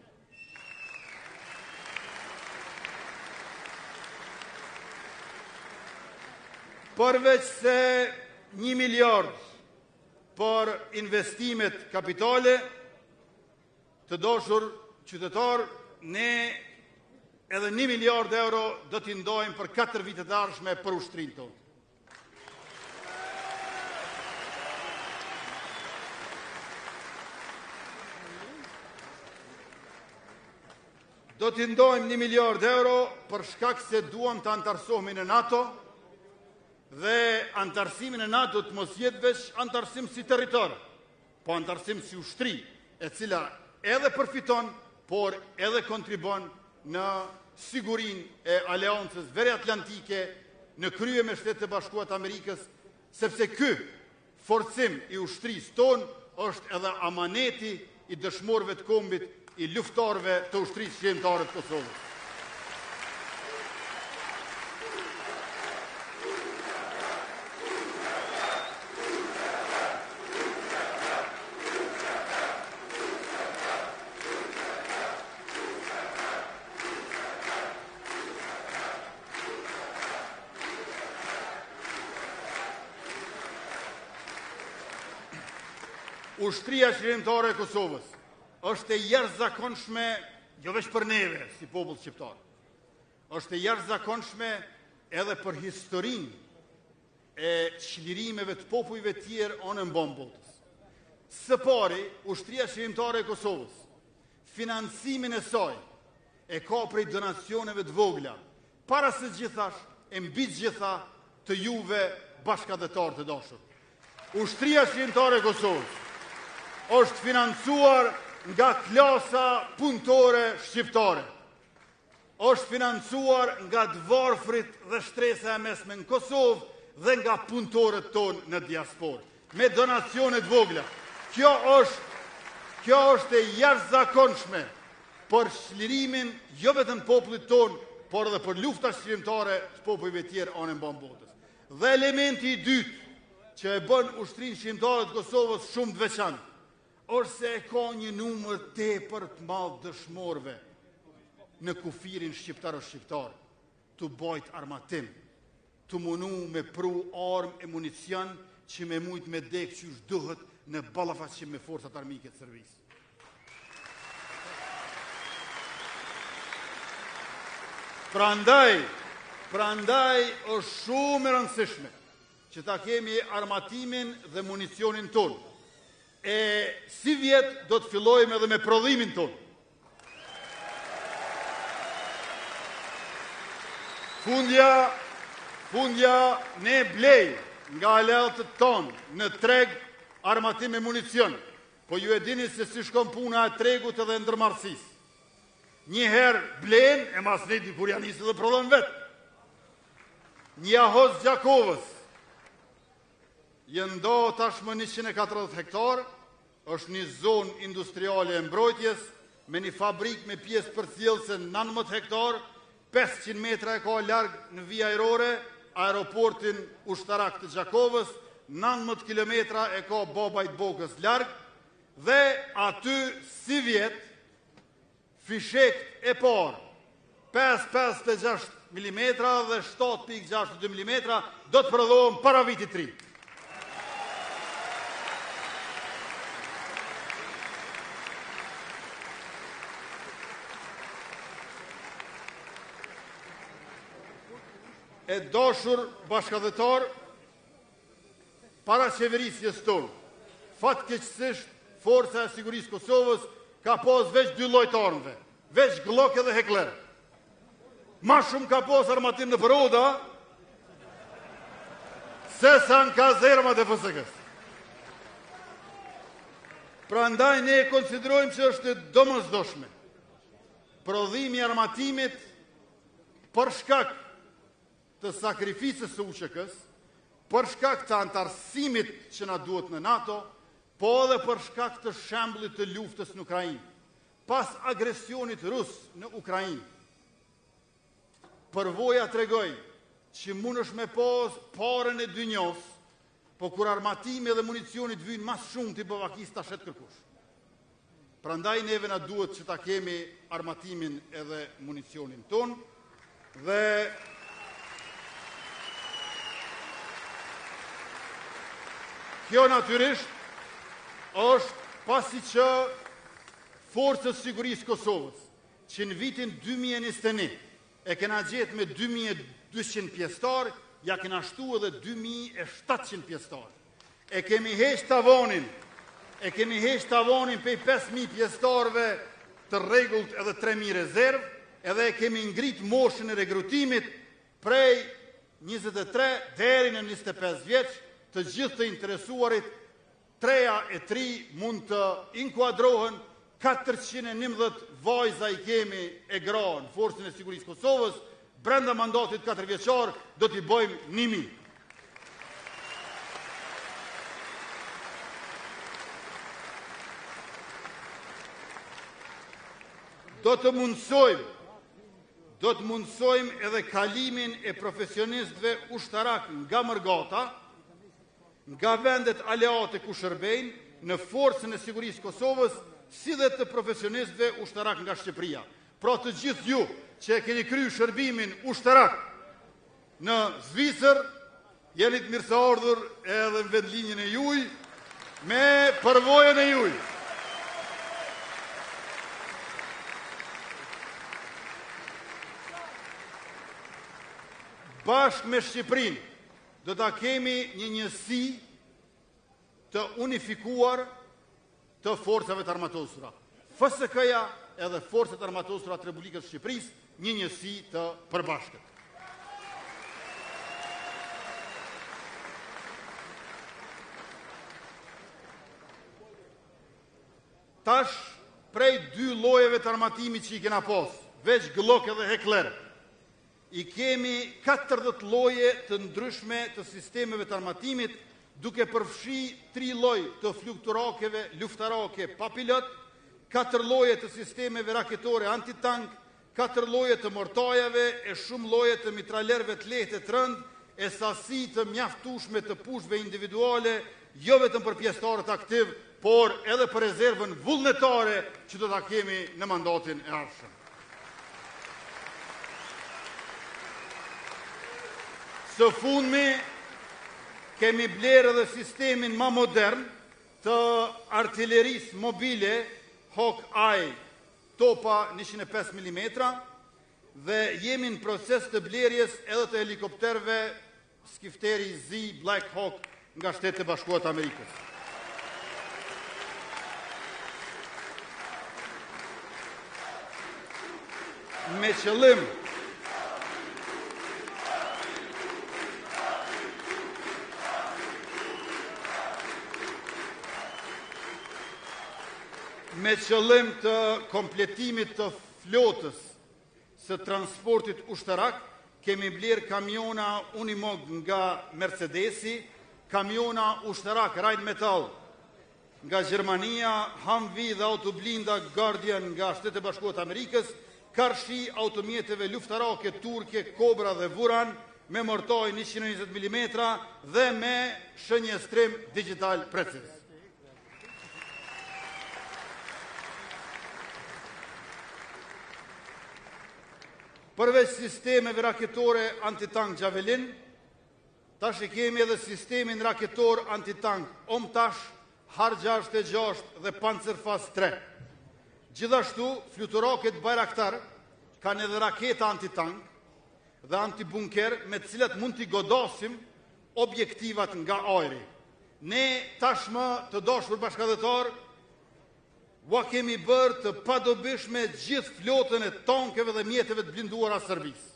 Përveç se 1 miliard për investimet kapitale, të dashur qytetar, ne edhe 1 miliard euro do t'i ndajmë për 4 vitet e ardhshme për ushtrinë tonë. Do t'i ndajmë 1 miliard euro për shkak se duam të antarësohemi në NATO dhe antarësimin e NATO të mos jetë veç antarësim si territor, po antarësim si ushtri, e cila edhe përfiton, por edhe kontribon në sigurinë e aleancës veriatlantike në krye me Shtetet e Bashkuara të Amerikës, sepse ky forcim i ushtrisë tonë është edhe amaneti i dëshmorëve të kombit, i luftarëve të ushtrisë shqiptare të Kosovës. Ushtria shqiptare e Kosovës është e jashtëzakonshme, jo vetëm për neve si popull shqiptar. Është e jashtëzakonshme edhe për historinë e çlirimeve të popujve të tjerë anë mban botës. Së pari, ushtria shqiptare e Kosovës, financimin e saj e ka prej donacioneve të vogla, para së gjithash e mbi të gjitha të juve bashkëdhetar të dashur. Ushtria shqiptare e Kosovës është financuar nga klasa punëtore shqiptare. Është financuar nga të varfrit dhe shtresa e mesme në Kosovë dhe nga punëtorët tonë në diasporë, me donacione të vogla. Kjo është e jashtëzakonshme për çlirimin jo vetëm popullit tonë, por edhe për lufta shqiptare të popujve tjerë anë mban botës. Dhe elementi i dytë që e bën ushtrinë shqiptare të Kosovës shumë të veçantë është se e ka një numër tepër të madh dëshmorëve në kufirin shqiptar të bajt armatim, të munu me pru armë e municion që me mujt me dek që është duhet në ballafaqim me forcat armike të servisë. Prandaj është shumë e rëndësishme që ta kemi armatimin dhe municionin tonë. E si vjet do të fillojmë edhe me prodhimin tonë. Fundja ne blej nga aleatët tonë në treg armatim e municion, po ju e dini se si shkon puna e tregut edhe ndërmarrësisë. Njëherë blen, e mas neti kur janë isë dhe prodhon vetë. Një ahoz Gjakovës, jëndo tashmë 140 hektar, është një zonë industriale e mbrojtjes, me një fabrik me pjesë përcjellëse 19 hektar, 500 metra e ka largë në vijë ajrore, aeroportin ushtarak të Gjakovës, 19 kilometra e ka Babajt Bogës largë, dhe aty si vjetë, fishekt e parë, 5,56 mm dhe 7,62 mm, do të prodhohen para vitit 3. E dashur bashkëdhetar, para qeverisjes tonë, fatkeqësisht Forca e Sigurisë Kosovës ka pas veç 2 lojtarëve, veç Glock edhe Heckler. Ma shumë ka pas armatim në Përoda, se sa në kazermat e FSK-s. Prandaj ne konsiderojmë që është domosdoshme prodhimi i armatimit për shkak të sakrificës së UÇK-s, për shkak të antarësimit që na duhet në NATO, po edhe për shkak të shembullit të luftës në Ukrainë. Pas agresionit rus në Ukrainë, përvoja tregoi që mundesh me pas parën e dynjos, po kur armatimi dhe municionit vyjnë mas shumë të bavakis ta shet kërkush. Prandaj neve na duhet që ta kemi armatimin edhe municionin ton, dhe kjo natyrisht është pasi që Forcës Sigurisë Kosovës, që në vitin 2021 e kena gjetë me 2200 pjesëtar, ja kena shtu edhe 2700 pjesëtar. E kemi heq tavonin pej 5000 pjesëtarve të rregullt edhe 3000 rezervë, edhe e kemi ngrit moshën e rekrutimit prej 23 deri në 25 vjeç, të gjithë të interesuarit, 3 e 3 mund të inkuadrohen, 411 vajza i kemi e gra në Forcën e Sigurisë Kosovës, brenda mandatit 4 vjeçar do t'i bëjmë 1000. Do të mundsojmë edhe kalimin e profesionistëve ushtarak nga Mërgata, nga vendet aleate ku shërbejnë në Forcën e Sigurisë Kosovës, si dhe të profesionistëve ushtarak nga Shqipëria. Pra të gjithë ju që e keni kryer shërbimin ushtarak në Zvicër, jeni të mirëseardhur edhe në vendlinjën e juaj me përvojën e juaj. Bashkë me Shqipërinë do ta kemi një njësi të unifikuar të forcave të armatosura. FSK-ja edhe forcat armatosura të Republikës Shqipërisë, një njësi të përbashkët. Tash, prej 2 llojeve të armatimit që i kena pas, veç Glock edhe Heckler, i kemi 40 lloje të ndryshme të sistemeve të armatimit, duke përfshi 3 lloj të flukturakeve luftarake pa pilot, 4 lloje të sistemeve raketore antitank, 4 lloje të mortajave e shumë lloje të mitralerëve të lehtë të rënd, e sasi të mjaftueshme të pushve individuale, jo vetëm për pjesëtarët aktiv, por edhe për rezervën vullnetare që do ta kemi në mandatin e ardhshëm. Së fundmi, kemi blerë edhe sistemin ma modern të artillerisë mobile Hawk-Eye topa 105 mm dhe jemi në proces të blerjes edhe të helikopterve skifteri Z Black Hawk nga Shtetet e Bashkuara të Amerikës. Me qëllim të kompletimit të flotës së transportit ushtarak, kemi bler kamiona Unimog nga Mercedesi, kamiona ushtarak Rheinmetall nga Gjermania, Humvee dhe autoblinda Guardian nga Shtetet e Bashkuara të Amerikës, karshi automjeteve luftarake turke Kobra dhe Vuran me mortoj 120 mm dhe me shënjestrem digital precis. Përveç sistemeve raketore antitank Javelin, tash e kemi edhe sistemin raketor antitank Omtash, Har-66 dhe Panzerfaust 3. Gjithashtu, fluturaket Bayraktar kanë edhe raketa antitank dhe antibunker me të cilat mund t'i godasim objektivat nga ajri. Ne tashmë të dashur bashkëdhetar, ua kemi bërë të padobishme gjithë flotën e tankeve dhe mjeteve të blinduara Serbisë.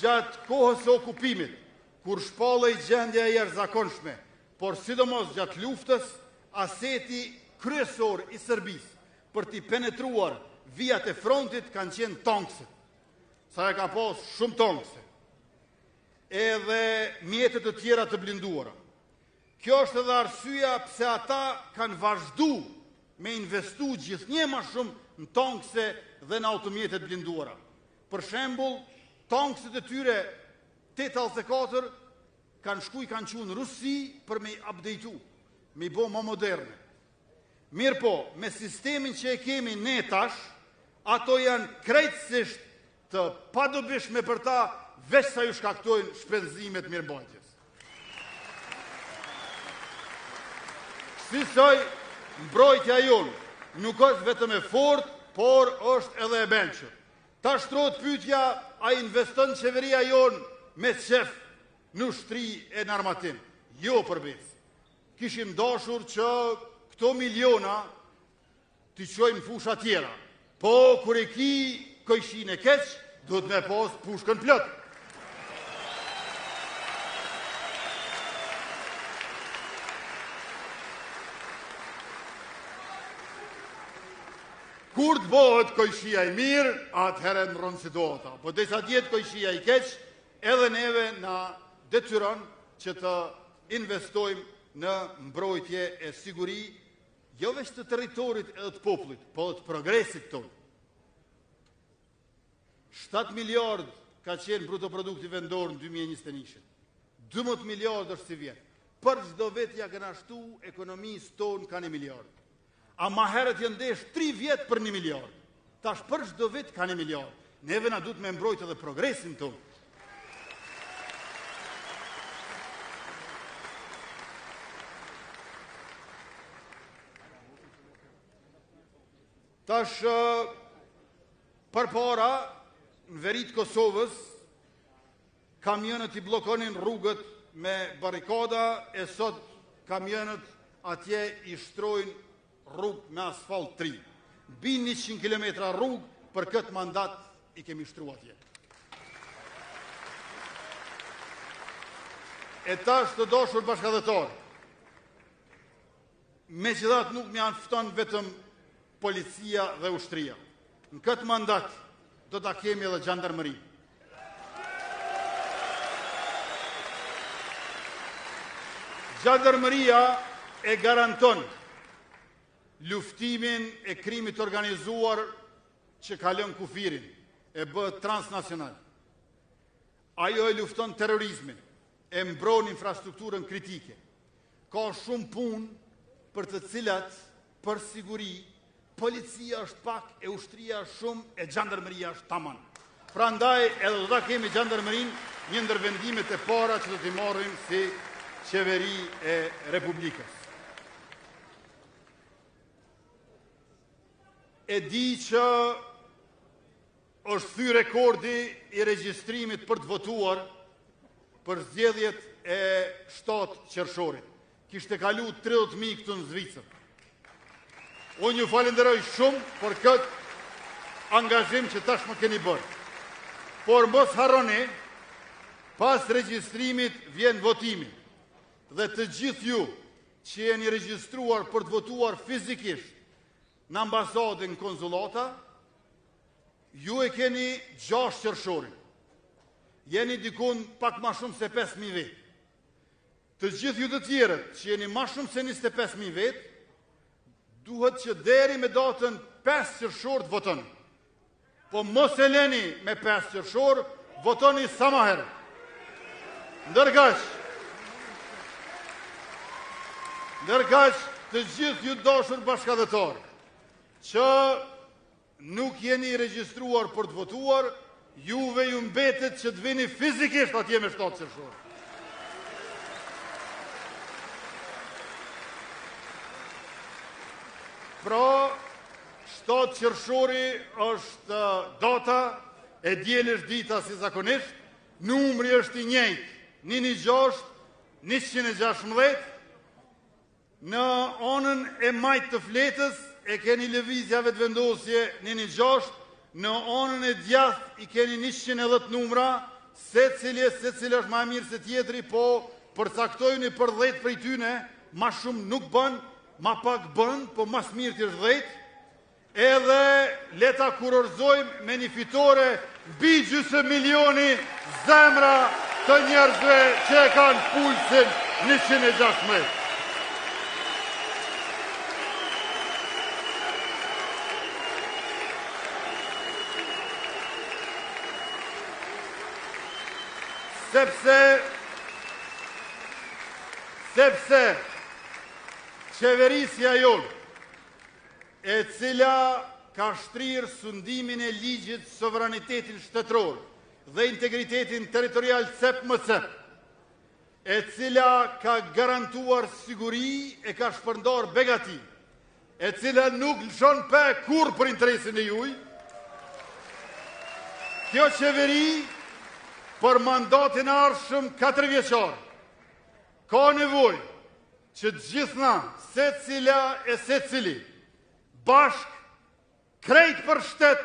Gjatë kohës së okupimit, kur shpallej gjendja e jashtëzakonshme, por sidomos gjatë luftës, aseti kryesor i Serbisë për t'i penetruar vijat e frontit kanë qenë tankset. Sa e ka pas shumë tankse. Edhe mjetet të tjera të blinduara. Kjo është edhe arsyeja pse ata kanë vazhdu me investu gjithnjë më shumë në tankse dhe në automjetet blinduara. Për shembull, tankset e tyre 854 kanë qenë në Rusi për me i updateu, me i bo më moderne. Mirë po, me sistemin që e kemi ne tash, ato janë krejtësisht të padobishme për ta, veç sa ju shkaktojnë shpenzimet mirëmbajtjes. Sisoj, mbrojtja jonë nuk është vetëm e fortë, por është edhe e benqër. Ta shtrohet pyetja, a investon qeveria jonë me qef në ushtri e në armatim? Jo përbes. Kishim dashur që këto miliona t'i qojmë fusha tjera. Po, kur e ki këjshin e keq, do të me pas pushkën plot. Kur të bëhet këjshia i mirë, atëherë në rënë situata. Po desa djetë këjshia i keq, edhe neve na detyron që të investojmë në mbrojtje e siguri, jo veç të territorit edhe të popullit, po dhe të progresit tonë. 7 miliard ka qenë brutoprodukti vendor në 2021. 12 miliard është si vjetë. Për çdo vit ja kanë ashtu ekonomisë tonë ka 1 miliard. A ma herët jë ndesh 3 vjetë për 1 miliard. Tash për çdo vit ka 1 miliard. Neve na duhet me mbrojtë edhe progresin tonë. Tash përpara në veri të Kosovës, kamionët i blokonin rrugët me barikada, e sot kamionët atje i shtrojnë rrugë me asfalt 3. Bin 100 km rrugë, për këtë mandat i kemi shtru atje. E tash të dashur bashkëdhetar, megjithatë nuk më anfton vetëm policia dhe ushtria. Në këtë mandat do ta kemi edhe gjandarmëri. Gjandarmëria e garanton luftimin e krimit organizuar që kalon kufirin, e bëhet transnacional. Ajo e lufton terrorizmin, e mbron infrastrukturën kritike. Ka shumë punë për të cilat, për siguri, policia është pak, e ushtria shumë, e gjandarmëria është taman. Prandaj edhe do ta kemi gjandarmërinë një ndër vendimet e para që do t'i marrim si qeveri e Republikës. E di që është thy rekordi i regjistrimit për të votuar për zgjedhjet e 7 qershorit. Kishte kalu 30.000 këtu në Zvicër. Unë ju falenderoj shumë për këtë angazhim që tash më keni bërë. Por mos harroni, pas regjistrimit vjen votimi. dhe të gjithë ju që jeni regjistruar për të votuar fizikisht në ambasadën konsulata, ju e keni 6 qershorin. Jeni dikun pak ma shumë se 5.000 vetë. Të gjithë ju të tjerët që jeni ma shumë se 25.000 vetë, duhet që deri me datën 5 qershor të votoni. Po mos e leni me 5 qershor, votoni sa ma herë. Ndërkaq të gjithë ju dashur bashkëdhetar, që nuk jeni regjistruar për të votuar, juve ju mbetet që të vini fizikisht atje me 7 qershor. Pra, 7 qershori është data, e diel është dita si zakonisht, numri është i njëjtë, 116, 116, në anën e majtë të Fletës e keni lëvizjave të vendosje 116, në anën e djathtë i keni 110 numra, se cilë është ma mirë se tjetri, po përcaktojni për 10 prej tyne, ma shumë nuk bën, ma pak bën, po mas mirë të është 10, edhe leta kurorzojmë me një fitore mbi gjysmë milioni zemra të njerëzve që e kanë pulsin 116. Sepse qeverisja jonë, e cila ka shtrirë sundimin e ligjit, sovranitetin shtetëror dhe integritetin territorial cep-më-cep, e cila ka garantuar siguri e ka shpërndar begati, e cila nuk lëshon pe kur për interesin e juj, kjo qeveri për mandatin arshëm 4 vjeqar, ka nevoj që gjithna, se cila e se cili, bashk, krejt për shtet,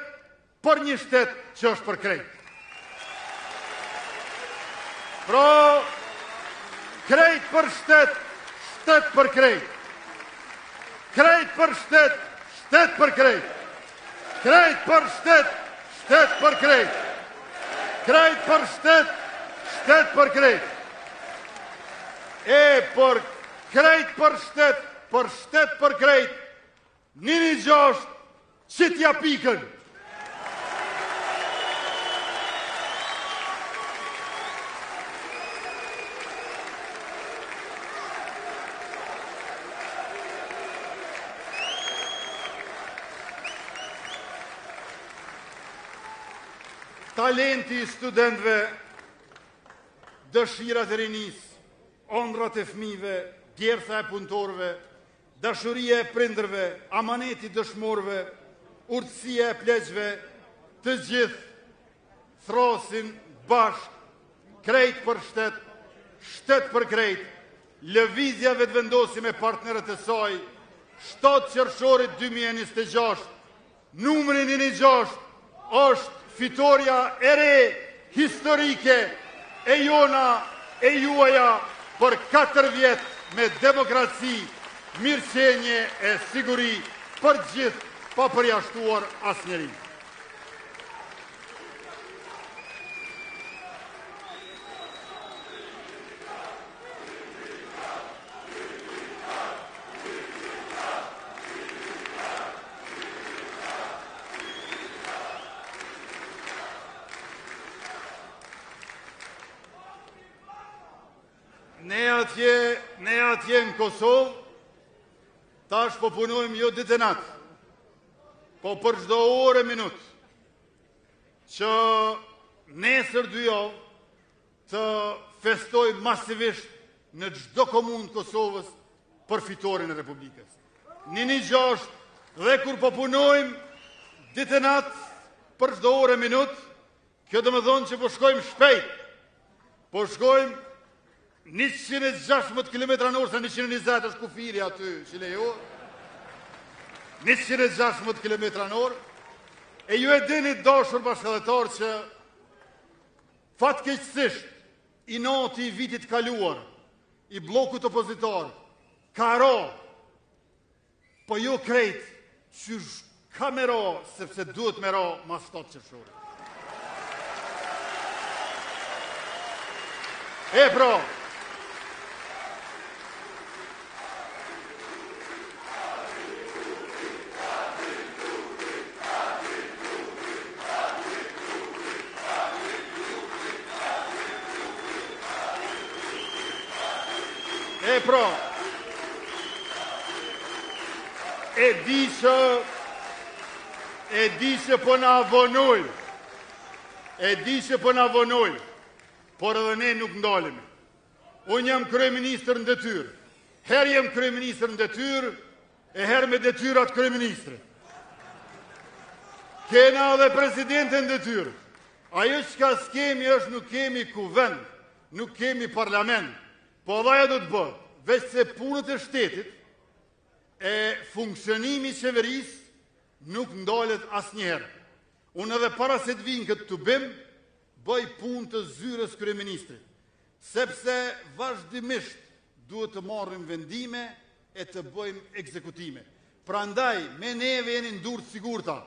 për një shtet që është për krejt. Pra, krejt për shtet, shtet për krejt. Krejt për shtet, shtet për krejt. Krejt për shtet, shtet për krejt. Krejt për shtet, shtet për krejt. E për krejt për shtet për krejt, 116 që t'ja pikën. Talenti i studentëve, dëshirat e rinis, ondrat e fëmijëve, djertha e punëtorëve, dashuria e prindërve, amaneti dëshmorëve, urtësia e pleqve, të gjithë throsin bashk, krejt për shtet, shtet për krejt, lëvizjave të vendosi me partnerët e saj, 7 qershorit 2026, numri 116 është fitoria e re, historike, e jona, e juaja, për 4 vjetë me demokraci, mirëqenje e siguri për gjithë, pa përjashtuar asnjëri. Ne atje në Kosovë, tash po punojmë jo ditë e natë, po për çdo orë e minutë, që nesër 2 javë të festoj masivisht në çdo komunë të Kosovës për fitoren e Republikës. 116 dhe kur po punojmë ditë e natë për çdo orë e minutë, kjo do të thonë që po shkojmë shpejt, po shkojmë 116 km/h, se 120 është kufiri aty që lejo, 116 km/h, e ju e dini dashur bashkëdhetar që fatkeqësisht i noti i vitit kaluar, i blokut opozitor, ka ro, po jo krejt, që ka me ro, sepse duhet me ro mas 7 qershori. E pro, e di që po na avonoj, por edhe ne nuk ndalemi. Unë jam kryeministër në detyrë, herë jam kryeministër në detyrë, e herë me detyrat kryeministre. Kena edhe presidentën në detyrë. Ajo që ka s'kemi është nuk kemi kuvend, nuk kemi parlament, po dhaja do të bëhet, veç se punët e shtetit, e funksionimi i qeverisë nuk ndalet asnjëherë. Unë edhe para se të vinë këtë tubim, bëj punë të zyrës kryeministrit, sepse vazhdimisht duhet të marrim vendime e të bëjmë ekzekutime. Prandaj, me neve jeni ndurë të sigurta.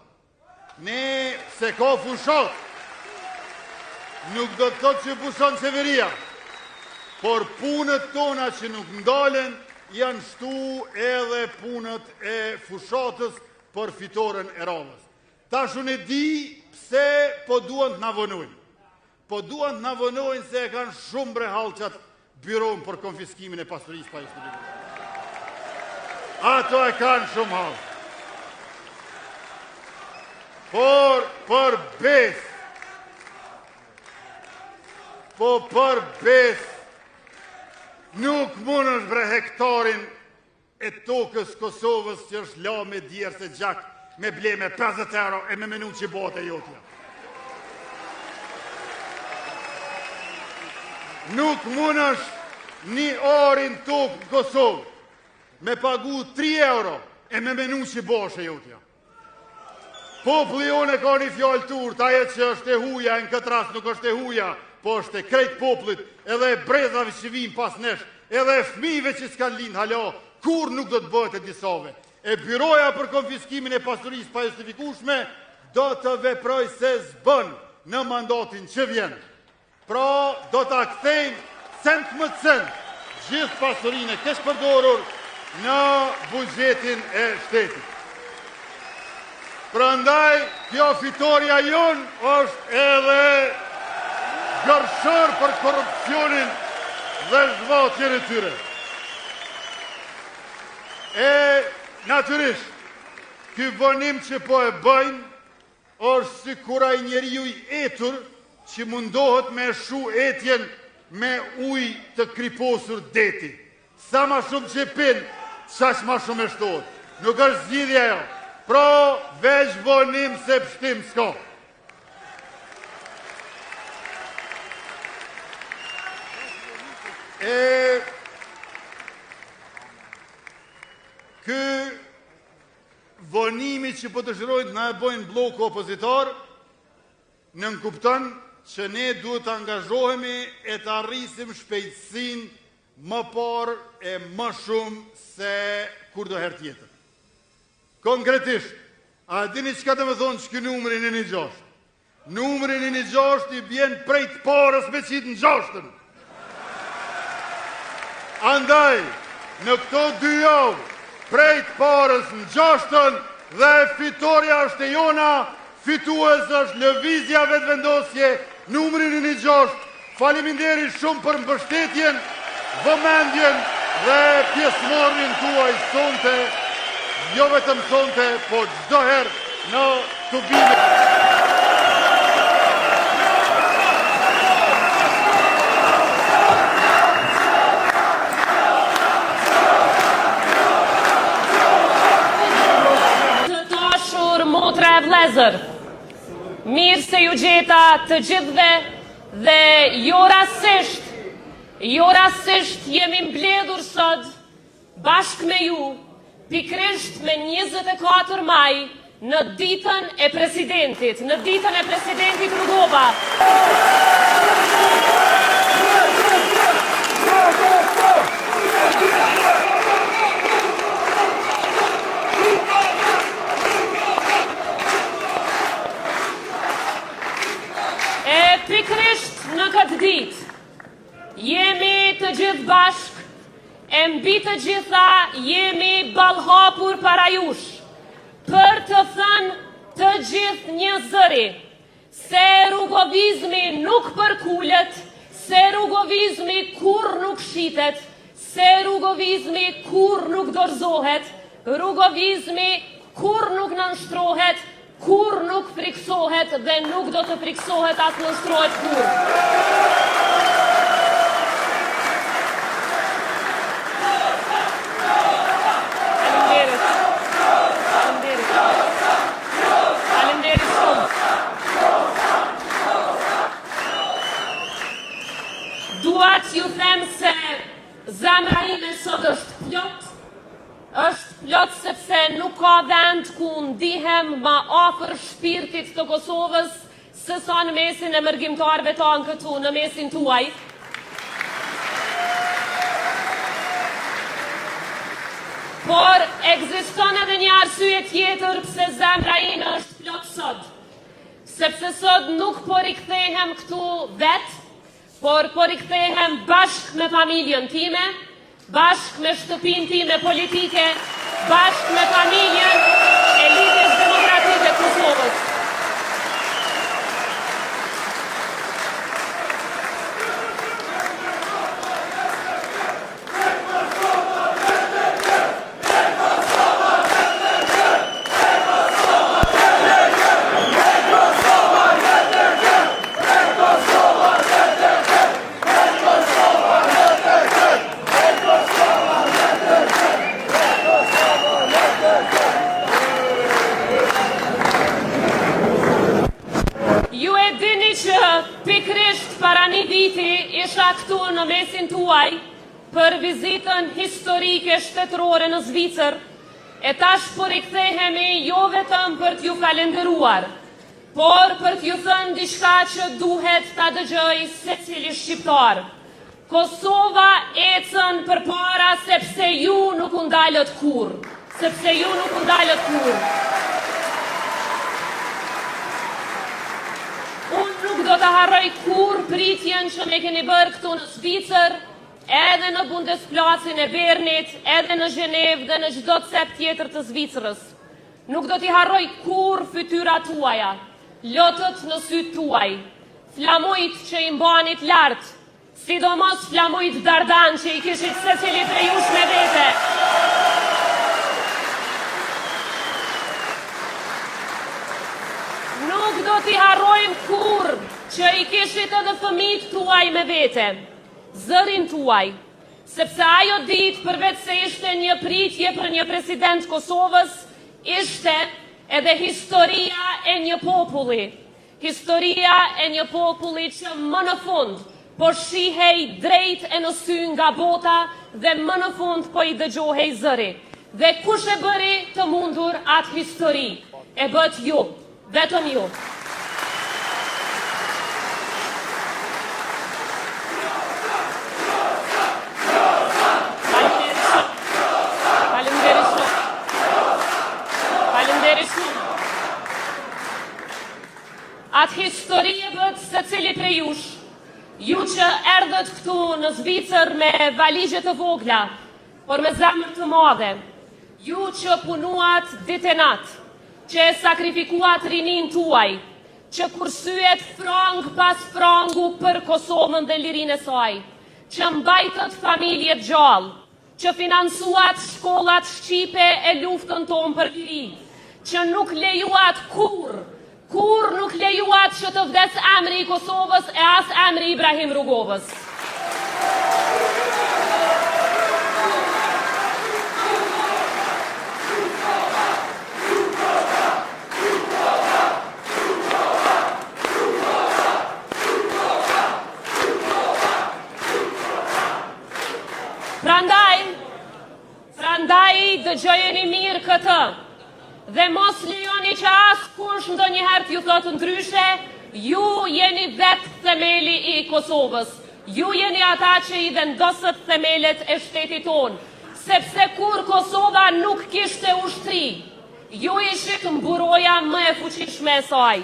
Ne se ka fushat, nuk do të thotë që pushon qeveria, por punët tona që nuk ndalen, janë shtu edhe punët e fushatës për fitoren e radhës. Tash unë e di pse po duan të na vonojnë. Po duan të na vonojnë se e kanë shumë brehalçat byron për konfiskimin e pasurisë pa historisë. Ato e kanë shumë hall. Por për besë, nuk mund është bre hektarin e tokës Kosovës që është la me djerë se gjak me ble me 50 euro e me menu që bote jotja. Nuk mund është një orin tokë në Kosovë me pagu 3 euro e me menu që bote jotja. Populli jonë e ka një fjallë turë, ajo që është e huja, në këtë rast nuk është e huja, po është e krejt popullit, edhe e brezave që vinë pas nesh, edhe e fëmijëve që s'kan lind hala, kur nuk do të bëhet e disave. E byroja për konfiskimin e pasurisë pa justifikueshme do të veproj se zbën në mandatin që vjen. Pra, do të kthejmë cent më cent gjithë pasurinë e keq përdorur në buxhetin e shtetit. Prandaj, kjo fitoria jonë është edhe gërshër për korupcionin dhe zhvatjen e tyre. E natyrisht, ky vonim që po e bëjnë, është si kur ai njeriu i etur që mundohet me shu etjen me ujë të kriposur deti. Sa ma shumë që pin, qaq ma shumë e shtohet. Nuk është zgjidhja jo. Pra, veç vonim se pështim s'ka. Ky vonimi që po dëshirojnë na e bojnë bloku opozitor, nënkupton që ne duhet të angazhohemi e të arrisim shpejtësinë më parë e më shumë se kurdo herë tjetër. Konkretisht, a dini çka të më thonë që ky numri në 16? Numri në 16 i bjen prej të parës me qitë në 6-ën. Andaj, në këto 2 javë, prej të parës në 6-ën dhe fitoria është e jona, fitues është lëvizja vetëvendosje, numri në 16. Faleminderit shumë për mbështetjen, vëmendjen dhe pjesëmarrjen tuaj sonte, jo vetëm sonte, po çdo herë në tubime. Motra e vlezër, mirë se ju gjeta të gjithve dhe jo rasisht jemi mbledhur sot bashkë me ju, pikrisht me 24 maj në ditën e presidentit, Rugova. pikrisht në këtë ditë jemi të gjithë bashk, e mbi të gjitha jemi ballhapur para jush, për të thënë të gjithë një zëri, se rrugovizmi nuk përkullet, se rrugovizmi kur nuk shitet, se rrugovizmi kur nuk dorëzohet, rrugovizmi kur nuk nënshtrohet, kur nuk friksohet dhe nuk do të friksohet as nënshtrohet kur. Dua që ju them se zemra ime sot është plot sepse nuk ka vend ku ndihem ma afër shpirtit të Kosovës se sa në mesin e mërgjimtarëve tanë këtu, në mesin tuaj. Por ekziston edhe një arsye tjetër pse zemra ime është plot sot. Sepse sot nuk po rikthehem këtu vetë, por po rikthehem bashk me familjen time, bashk me shtëpinë time politike, bashk me familjen e Lidhjes Demokratike të Kosovës. Pikrisht para një viti isha këtu në mesin tuaj për vizitën historike shtetërore në Zvicër, e tash po rikthehemi jo vetëm për t'ju falenderuar, por për t'ju thënë diçka që duhet ta dëgjoj secili shqiptar. Kosova ecën përpara sepse ju nuk u ndalët kurrë, sepse ju nuk u ndalët kurrë. Nuk do të harroj kur pritjen që me keni bërë këtu në Zvicër, edhe në Bundesplatsin e Bernit, edhe në Zhenevë dhe në çdo cep tjetër të Zvicrës. Nuk do t'i harroj kur fytyrat tuaja, lotët në sytë tuaj, flamujt që i mbanit lartë, sidomos flamujt Dardan që i kishit secili prej jush me vete. Nuk do t'i harrojmë kur që i kishit edhe fëmijët tuaj me vete, zërin tuaj, sepse ajo ditë përveç se ishte një pritje për një president Kosovës, ishte edhe historia e një populli. Historia e një populli që më në fund po shihej drejt e në sy nga bota dhe më në fund po i dëgjohej zëri. Dhe kush e bëri të mundur atë histori? E bët ju. Vetëm ju. Faleminderit shumë. Atë histori e bët secili prej jush, ju që erdhët këtu në Zvicër me valigje të vogla, por me zemër të madhe, ju që punuat ditë e natë, që e sakrifikuat rinin tuaj, që kursyet frang pas frangu për Kosovën dhe lirinë e saj, që mbajtët familjet gjallë, që finansuat shkollat shqipe e luftën tonë për liri, që nuk lejuat kur nuk lejuat që të vdes emri i Kosovës e as emri Ibrahim Rrugovës. Prandaj dëgjojeni mirë këtë dhe mos lejoni që askush ndonjëherë t'ju thotë ndryshe, ju jeni vetë themeli i Kosovës. Ju jeni ata që i vendosët themelet e shtetit tonë, sepse kur Kosova nuk kishte ushtri, ju ishit mburoja më e fuqishme e saj.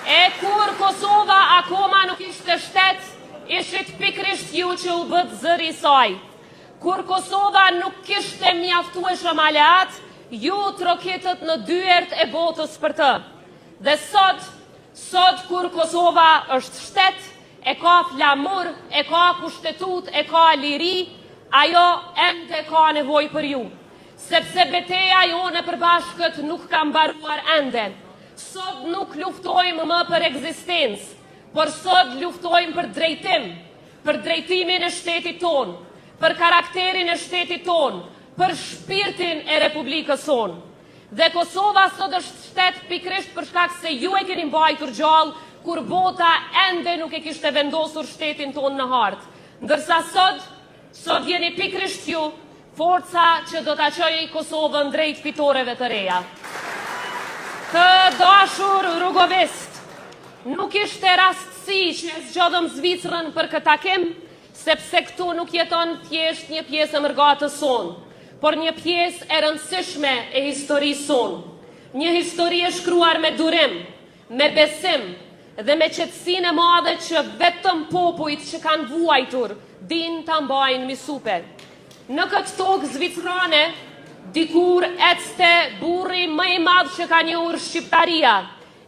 E kur Kosova akoma nuk ishte shtet, ishit pikrisht ju që u bët zëri i saj. Kur Kosova nuk kishte mjaftueshëm aleat, ju trokitët në dyert e botës për të. Dhe sot kur Kosova është shtet, e ka flamur, e ka kushtetut, e ka liri, ajo ende ka nevoj për ju. Sepse beteja jone e përbashkët nuk ka mbaruar ende. Sot nuk luftojmë më për ekzistencë, por sot luftojmë për drejtim, për drejtimin e shtetit tonë, për karakterin e shtetit tonë, për shpirtin e Republikës sonë. Dhe Kosova sot është shtet pikrisht për shkak se ju e keni mbajtur gjallë, kur bota ende nuk e kishte vendosur shtetin tonë në hartë. Ndërsa sot jeni pikrisht ju, forca që do ta çojë Kosovën drejt fitoreve të reja. Të dashur rrugovist, nuk ishte rastësi që e zgjodhëm Zvicrën për këtë takim, sepse këtu nuk jeton thjesht një pjesë e mërgatës sonë, por një pjesë e rëndësishme e historisë sonë. Një histori e shkruar me durim, me besim dhe me qetësinë e madhe që vetëm popujt që kanë vuajtur din ta mbajnë misupe. Në këtë tokë zvicrane, dikur ecte burri më i madh që ka njohur shqiptaria,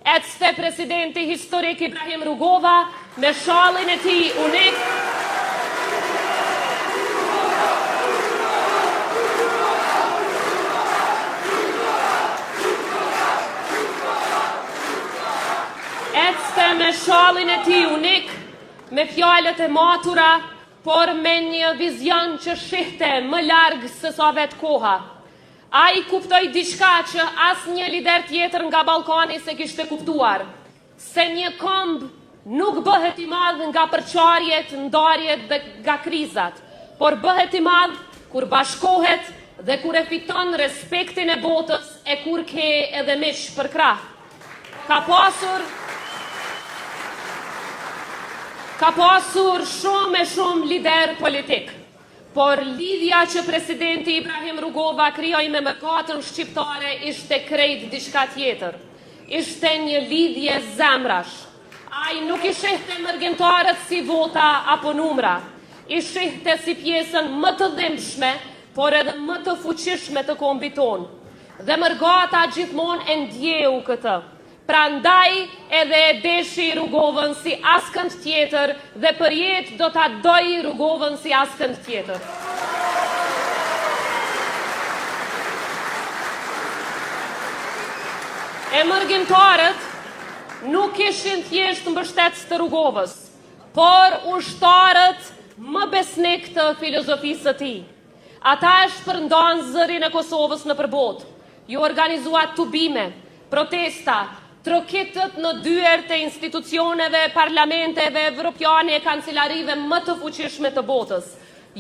ecte presidenti historik Ibrahim Rugova me shallin e tij unik. Ecte me shallin e tij unik, me fjalët e matura, por me një vizion që shihte më largë se sa vetë koha. A i kuptoj diçka që as një lider tjetër nga Ballkani se kishte kuptuar, se një këmbë nuk bëhet i madh nga përçarjet, ndarjet dhe nga krizat, por bëhet i madh kur bashkohet dhe kur e fiton respektin e botës e kur ke edhe mish për krah. Ka pasur shumë lider politik, por lidhja që presidenti Ibrahim Rugova krijoi me mëkatën shqiptare ishte krejt diçka tjetër. Ishte një lidhje zemrash. Ai nuk i shihte mërgjimtarët si vota apo numra. I shihte si pjesën më të dhimbshme, por edhe më të fuqishme të kombit tonë. Dhe mërgata gjithmonë e ndjeu këtë. Prandaj edhe e deshi Rugovën si askënd tjetër dhe për jetë do ta doj Rugovën si askënd tjetër. E mërgjimtarët nuk ishin thjesht mbështetës të Rugovës, por ushtarët më besnik të filozofisë të tij. Ata e shpërndan zërin e Kosovës në përbot, ju organizuat tubime, protesta, trokitët në dyert e institucioneve, parlamenteve, evropiane e kancelarive më të fuqishme të botës.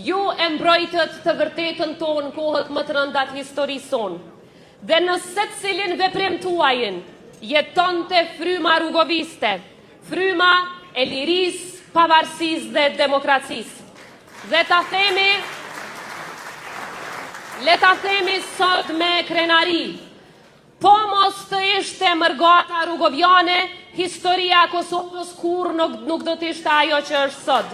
Ju e mbrojtët të vërtetën tonë kohët më të rëndat historisë sonë. Dhe në secilin veprim tuajin, jetonte fryma rugoviste, fryma e lirisë, pavarësisë dhe demokracisë. Dhe le ta themi sot me krenari, po mos të ishte mërgata rugovjane, historia e Kosovës kur nuk do të ishte ajo që është sot.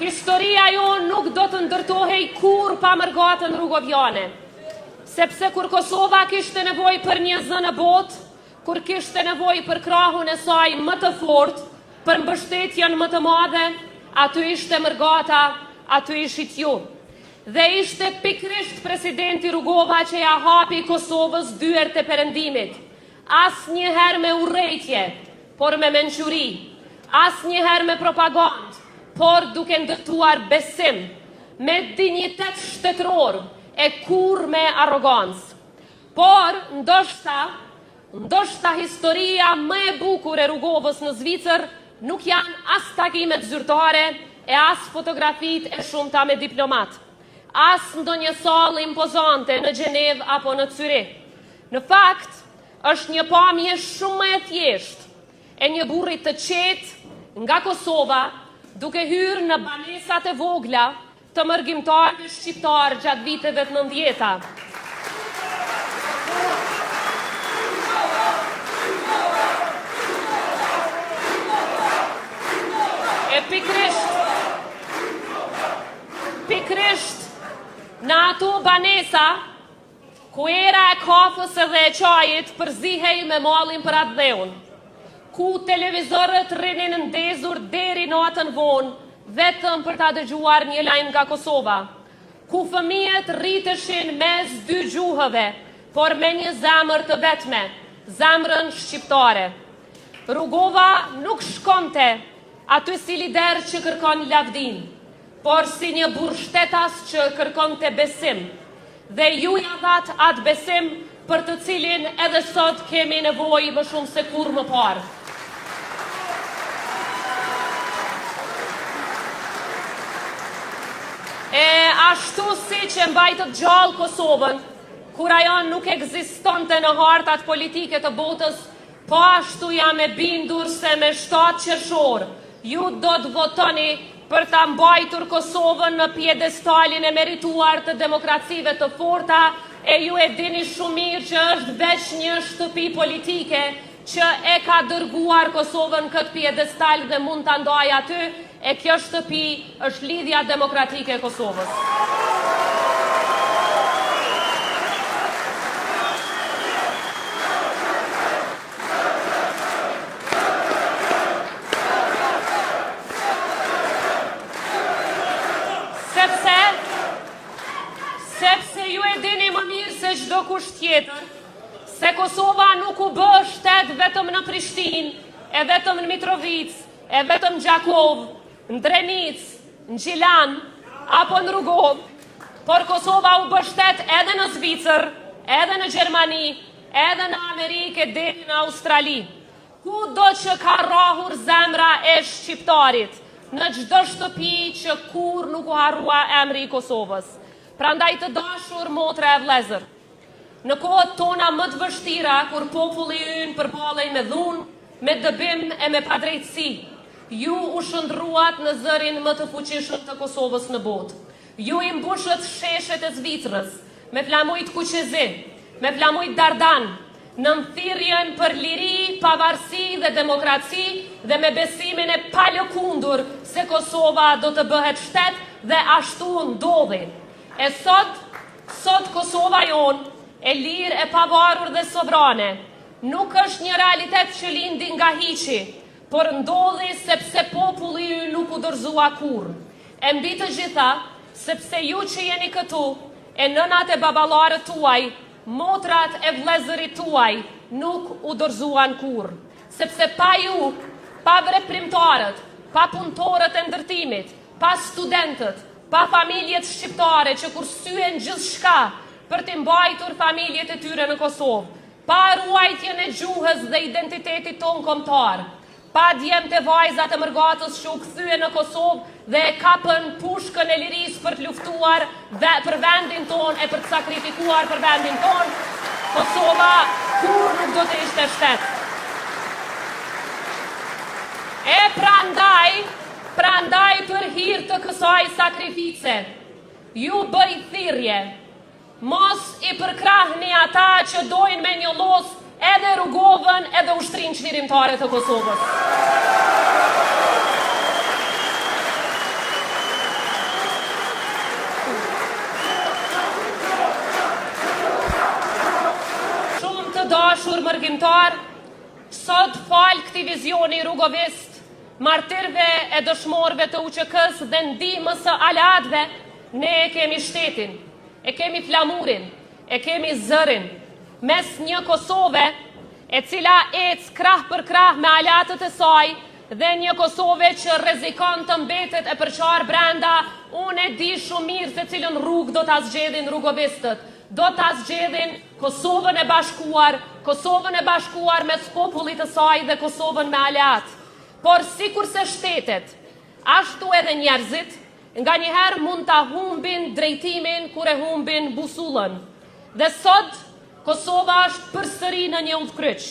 Historia jonë nuk do të ndërtohej kur pa mërgatën rugovjane. Sepse kur Kosova kishte nevoj për një zë në botë, kur kishte nevoj për krahun e saj më të fortë, për mbështetjen më të madhe, aty ishte mërgata, aty ishit ju. Dhe ishte pikrisht presidenti Rugova që ja hapi Kosovës dyert e perëndimit. As njëherë me urrejtje, por me mençuri. As njëherë me propagandë, por duke ndërtuar besim, me dinjitet shtetëror, e kur me arrogancë. Por, ndoshta historia më e bukur e Rugovës në Zvicër nuk janë as takimet zyrtare e as fotografit e shumta me diplomat, as ndonjë sallë impozante në Gjenev apo në Zyrich. Në fakt, është një pamje shumë e thjeshtë e një burri të qetë nga Kosova, duke hyrë në banesat e vogla të mërgjimtarëve shqiptar gjatë viteve të 90-ta. E pikrisht në ato banesa, ku era e kafës edhe e qajit përzihej me mallin për atë dheun, ku televizorët rinin ndezur deri natën vonë, vetëm për ta dëgjuar një lajm nga Kosova, ku fëmijët rriteshin mes dy gjuhëve, por me një zemër të vetme, zemrën shqiptare. Rugova nuk shkonte aty si lider që kërkon lavdin, por si një burr shtetas që kërkon të besim, dhe ju ja dhat atë besim për të cilin edhe sot kemi nevojë më shumë se kur më parë. E ashtu si që mbajtët gjallë Kosovën, kur ajo nuk ekzistonte në hartat politike të botës, po ashtu jam e bindur se me 7 qershor ju do të votoni për ta mbajtur Kosovën në pjedestalin e merituar të demokracive të forta, e ju e dini shumë mirë që është veç një shtëpi politike që e ka dërguar Kosovën këtë pjedestal dhe mund ta ndajë aty, e kjo shtëpi është Lidhja Demokratike e Kosovës. Sepse ju e dini më mirë se çdo kush tjetër, se Kosova nuk u bë shtet vetëm në Prishtinë, e vetëm në Mitrovic, e vetëm në Gjakov, në Drenic, në Gjilan, apo në Rugov, por Kosova u bë shtet edhe në Zvicër, edhe në Gjermani, edhe në Amerikë, deri në Australi. Kudo që ka rrahur zemra e shqiptarit, në çdo shtëpi që kur nuk u harrua emri i Kosovës. Prandaj të dashur motra e vëllezër, në kohët tona më të vështira, kur populli ynë përballej me dhunë, me dëbim e me padrejtësi, ju u shndruat në zërin më të fuqishëm të Kosovës në botë. Ju i mbushët sheshet e Zvicrës, me flamujt Kuqezi, me flamujt Dardan, në thirrjen për liri, pavarësi dhe demokraci, dhe me besimin e palëkundur se Kosova do të bëhet shtet, dhe ashtu ndodhi. E sot Kosova jonë, e lirë, e pavarur dhe sovrane, nuk është një realitet që lindi nga hiqi, por ndodhi sepse populli ju nuk u dorëzua kurrë. E mbi të gjitha, sepse ju që jeni këtu, e nënat e baballarët tuaj, motrat e vëllezërit tuaj, nuk u dorëzuan kurrë. Sepse pa ju, pa veprimtarët, pa punëtorët e ndërtimit, pa studentët, pa familjet shqiptare që kursyen gjithçka për të mbajtur familjet e tyre në Kosovë, pa ruajtjen e gjuhës dhe identitetit ton kombëtar, pa djemtë e vajzat e mërgatës që u kthyen në Kosovë dhe e kapën pushkën e lirisë për të luftuar dhe për vendin ton e për të sakrifikuar për vendin ton, Kosova kur nuk do të ishte shtet. E prandaj për hir të kësaj sakrifice, ju bëj thirrje, mos i përkrahni ata që dojnë me një los edhe Rugovën edhe ushtrinë çlirimtare të Kosovës. Shumë të dashur mërgjimtar, sot fal këtij vizioni rugovist, martirëve e dëshmorëve të UÇK-s dhe ndihmës së aleatëve, ne e kemi shtetin, e kemi flamurin, e kemi zërin, mes një Kosove e cila ec krah për krah me aleatët e saj dhe një Kosove që rrezikon të mbetet e përqar brenda. Unë e di shumë mirë se cilën rrugë do ta zgjedhin rugovistët. Do ta zgjedhin Kosovën e bashkuar mes popullit të saj dhe Kosovën me aleat. Por sikurse shtetet, ashtu edhe njerëzit, nga njëherë mund ta humbin drejtimin kur e humbin busullën. Dhe sot Kosova është përsëri në një udhkryq,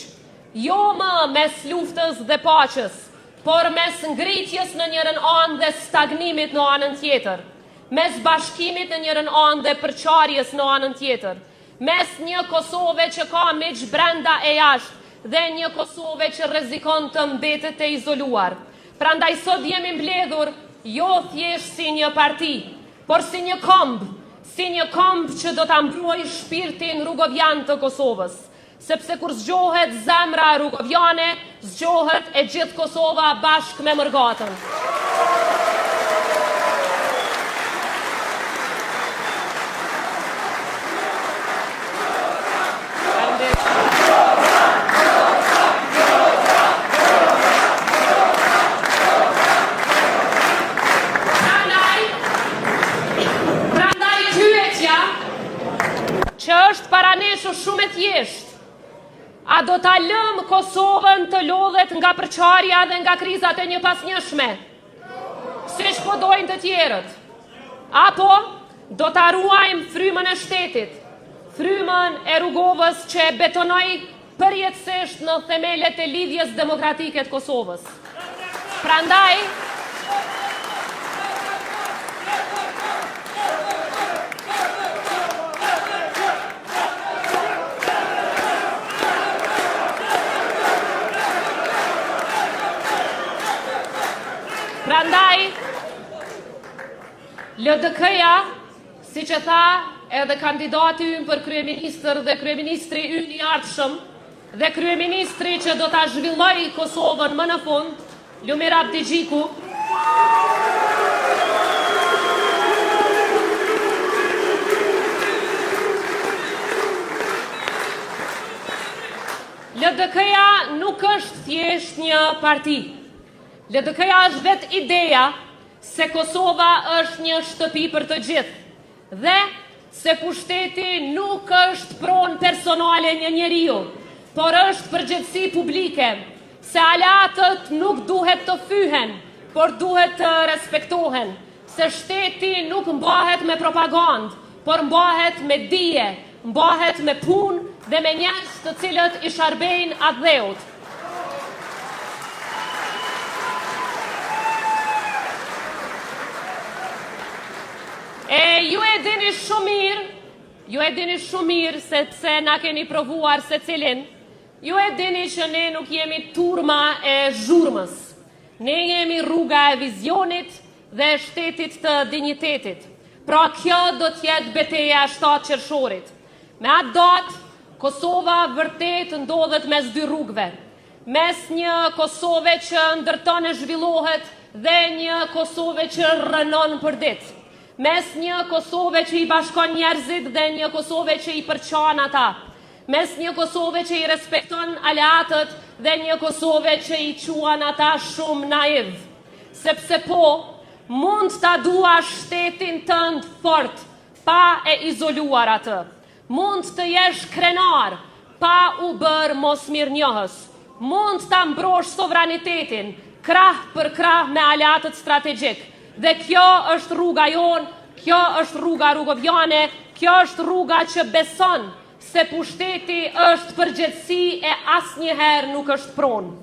jo më mes luftës dhe paqes, por mes ngritjes në njërin anë dhe stagnimit në anën tjetër, mes bashkimit në njërin anë dhe përqarjes në anën tjetër, mes një Kosove që ka miq brenda e jashtë dhe një Kosove që rrezikon të mbetet e izoluar. Prandaj sot jemi mbledhur jo thjesht si një parti, por si një këmbë që do ta mbrojë shpirtin rrugovian të Kosovës. Sepse kur zgjohet zemra rrugoviane, zgjohet e gjithë Kosova bashkë me mërgatën. Që është paraneshur shumë e thjeshtë. A do ta lëmë Kosovën të lodhet nga përçarja dhe nga krizat e njëpasnjëshme, siç po dojnë të tjerët? Apo do ta ruajmë frymën e shtetit, frymën e Rrugovës që e betonoi përjetësisht në themelet e lidhjes demokratike të Kosovës? Prandaj, LDK-ja, si që tha edhe kandidati ynë për kryeministër dhe kryeministri ynë i ardhshëm dhe kryeministri që do ta zhvilloj Kosovën më në fund, Lumir Abdigjiku, LDK-ja nuk është thjesht një parti. LDK-ja është vetë ideja se Kosova është një shtëpi për të gjithë dhe se pushteti nuk është pronë personale një njeriu, por është përgjegjësi publike, se alatët nuk duhet të fyhen, por duhet të respektohen, se shteti nuk mbahet me propagandë, por mbahet me dije, mbahet me punë dhe me njerëz të cilët i sharbejnë atë dheut. Ju e dini shumë mirë, sepse na keni provuar secilin. Ju e dini që ne nuk jemi turma e zhurmës. Ne jemi rruga e vizionit dhe e shtetit të dinjitetit. Pra kjo do t'jetë betejë 7 qershorit. Me atë datë, Kosova vërtet ndodhet mes dy rrugëve. Mes një Kosove që ndërton e zhvillohet dhe një Kosove që rënon për ditë. Mes një Kosove që i bashkon njerëzit dhe një Kosove që i përçan ata. Mes një Kosove që i respekton aleatët dhe një Kosove që i quan ata shumë naiv. Sepse mund ta dua shtetin tënd fort, pa e izoluar atë. Mund të jesh krenar, pa u bërë mosmirnjohës. Mund ta mbrosh sovranitetin, krah për krah me aleatët strategjik. Dhe kjo është rruga jonë, kjo është rruga rrugoviane, kjo është rruga që beson se pushteti është përgjegjësi e asnjëherë nuk është pronë.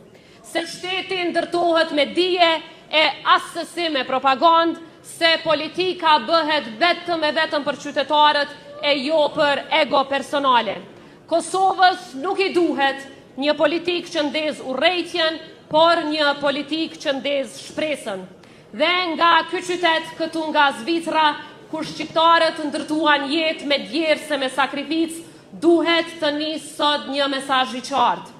Se shteti ndërtohet me dije e asësi me propagandë, se politika bëhet vetëm për qytetarët e jo për ego personale. Kosovës nuk i duhet një politikë që ndez urrejtjen, por një politikë që ndez shpresën. Dhe nga ky qytet këtu nga Zvicra, ku shqiptarët ndërtuan jetë me djerse me sakrificë, duhet të nisë sot një mesazh i qartë.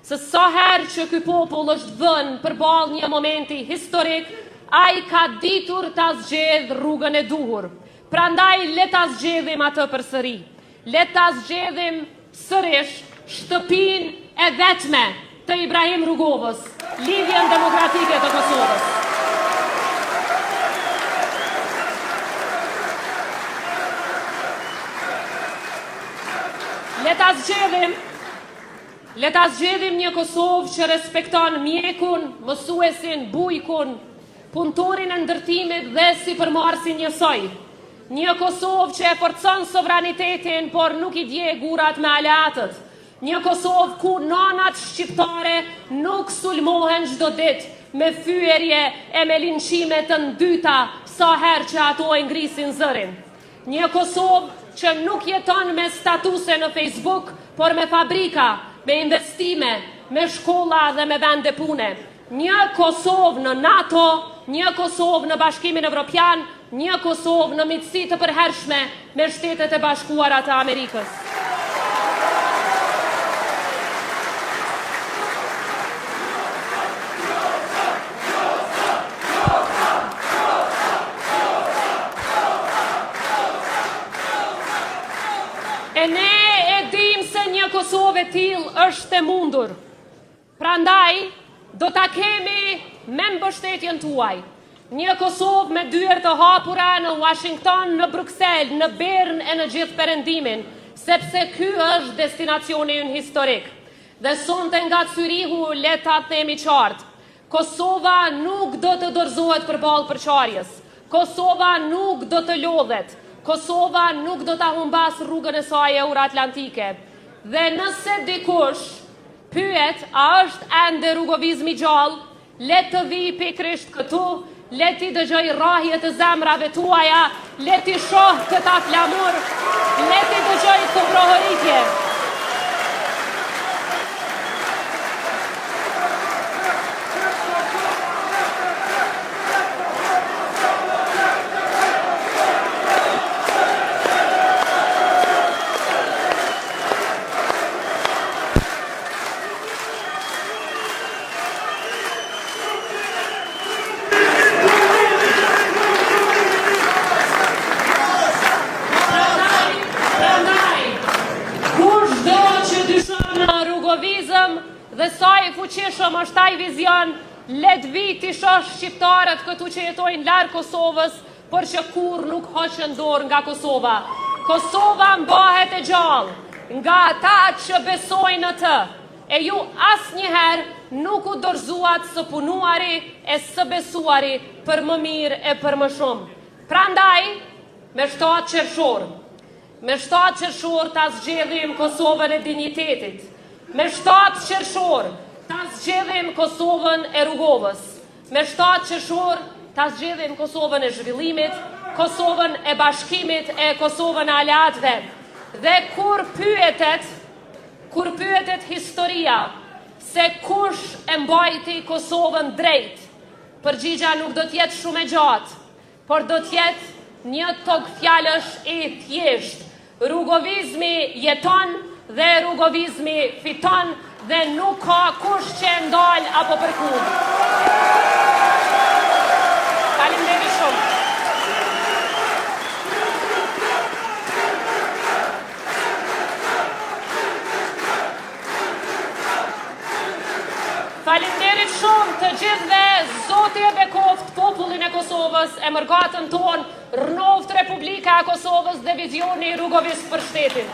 Se sa herë që ky popull është vënë përballë një momenti historik, ai ka ditur ta zgjedhë rrugën e duhur. Prandaj le ta zgjedhim atë përsëri. Le ta zgjedhim sërish shtëpinë e vetme të Ibrahim Rrugovës, lidhjen demokratike të Kosovës. Le ta zgjedhim një Kosovë që respekton mjekun, mësuesin, bujkun, punëtorin e ndërtimit dhe sipërmarrësin njësoj. Një Kosovë që e forcon sovranitetin, por nuk I dje gurat me aleatët. Një Kosovë ku nanat shqiptare nuk sulmohen çdo ditë me fyerje e me linçime të ndyta sa herë që ato e ngrisin zërin. Një Kosovë që nuk jeton me statuse në Facebook, por me fabrika, me investime, me shkolla dhe me vende pune. Një Kosovë në NATO, një Kosovë në Bashkimin Evropian, një Kosovë në miqësi të përhershme me Shtetet e Bashkuara të Amerikës. E ne e dim se një Kosovë e tillë është e mundur. Prandaj, do ta kemi me mbështetjen tuaj. Një Kosovë me dyert të hapura në Washington, në Bruxelles, në Bern e në gjithë perëndimin, sepse ky është destinacioni ynë historik. Dhe sonte nga Cyrihu le ta themi qartë. Kosova nuk do të dorëzohet përballë përçarjes. Kosova nuk do të lodhet. Kosova nuk do ta humbas rrugën e saj euroatlantike. Dhe nëse dikush pyet a është ende rrugovizmi gjallë, le të vi pikrisht këtu, le ti dëgjoj rrahje të zemrave tuaja, le ti shoh këta flamur, le ti dëgjoj të prohëritje. Dhe sa I fuqishëm është ai vizion, let viti shoh shqiptarët këtu që jetojnë larg Kosovës, por që kur nuk hoqën dorë nga Kosova. Kosova mbahet e gjallë nga ata që besojnë në të. E ju asnjëherë nuk u dorëzuat së punuari e së besuari për më mirë e për më shumë. Prandaj, me 7 qershor ta zgjedhim Kosovën e dinjitetit. Me 7 qershor ta zgjedhim Kosovën e rrugovës. Me 7 qershor ta zgjedhim Kosovën e zhvillimit, Kosovën e bashkimit e Kosovën e aleatëve. Dhe kur pyetet historia se kush e mbajti Kosovën drejt, përgjigja nuk do t'jetë shumë e gjatë, por do t'jetë një tokë fjalësh e thjeshtë. Rrugovizmi jeton dhe rrugovizmi fiton dhe nuk ka kush që e ndal apo përkund. Faleminderit shumë. Faleminderit shumë të gjithëve, Zoti e bekoft popullin e Kosovës, e mërgatën tonë, rënoft Republika e Kosovës dhe vizioni rrugovis për shtetin.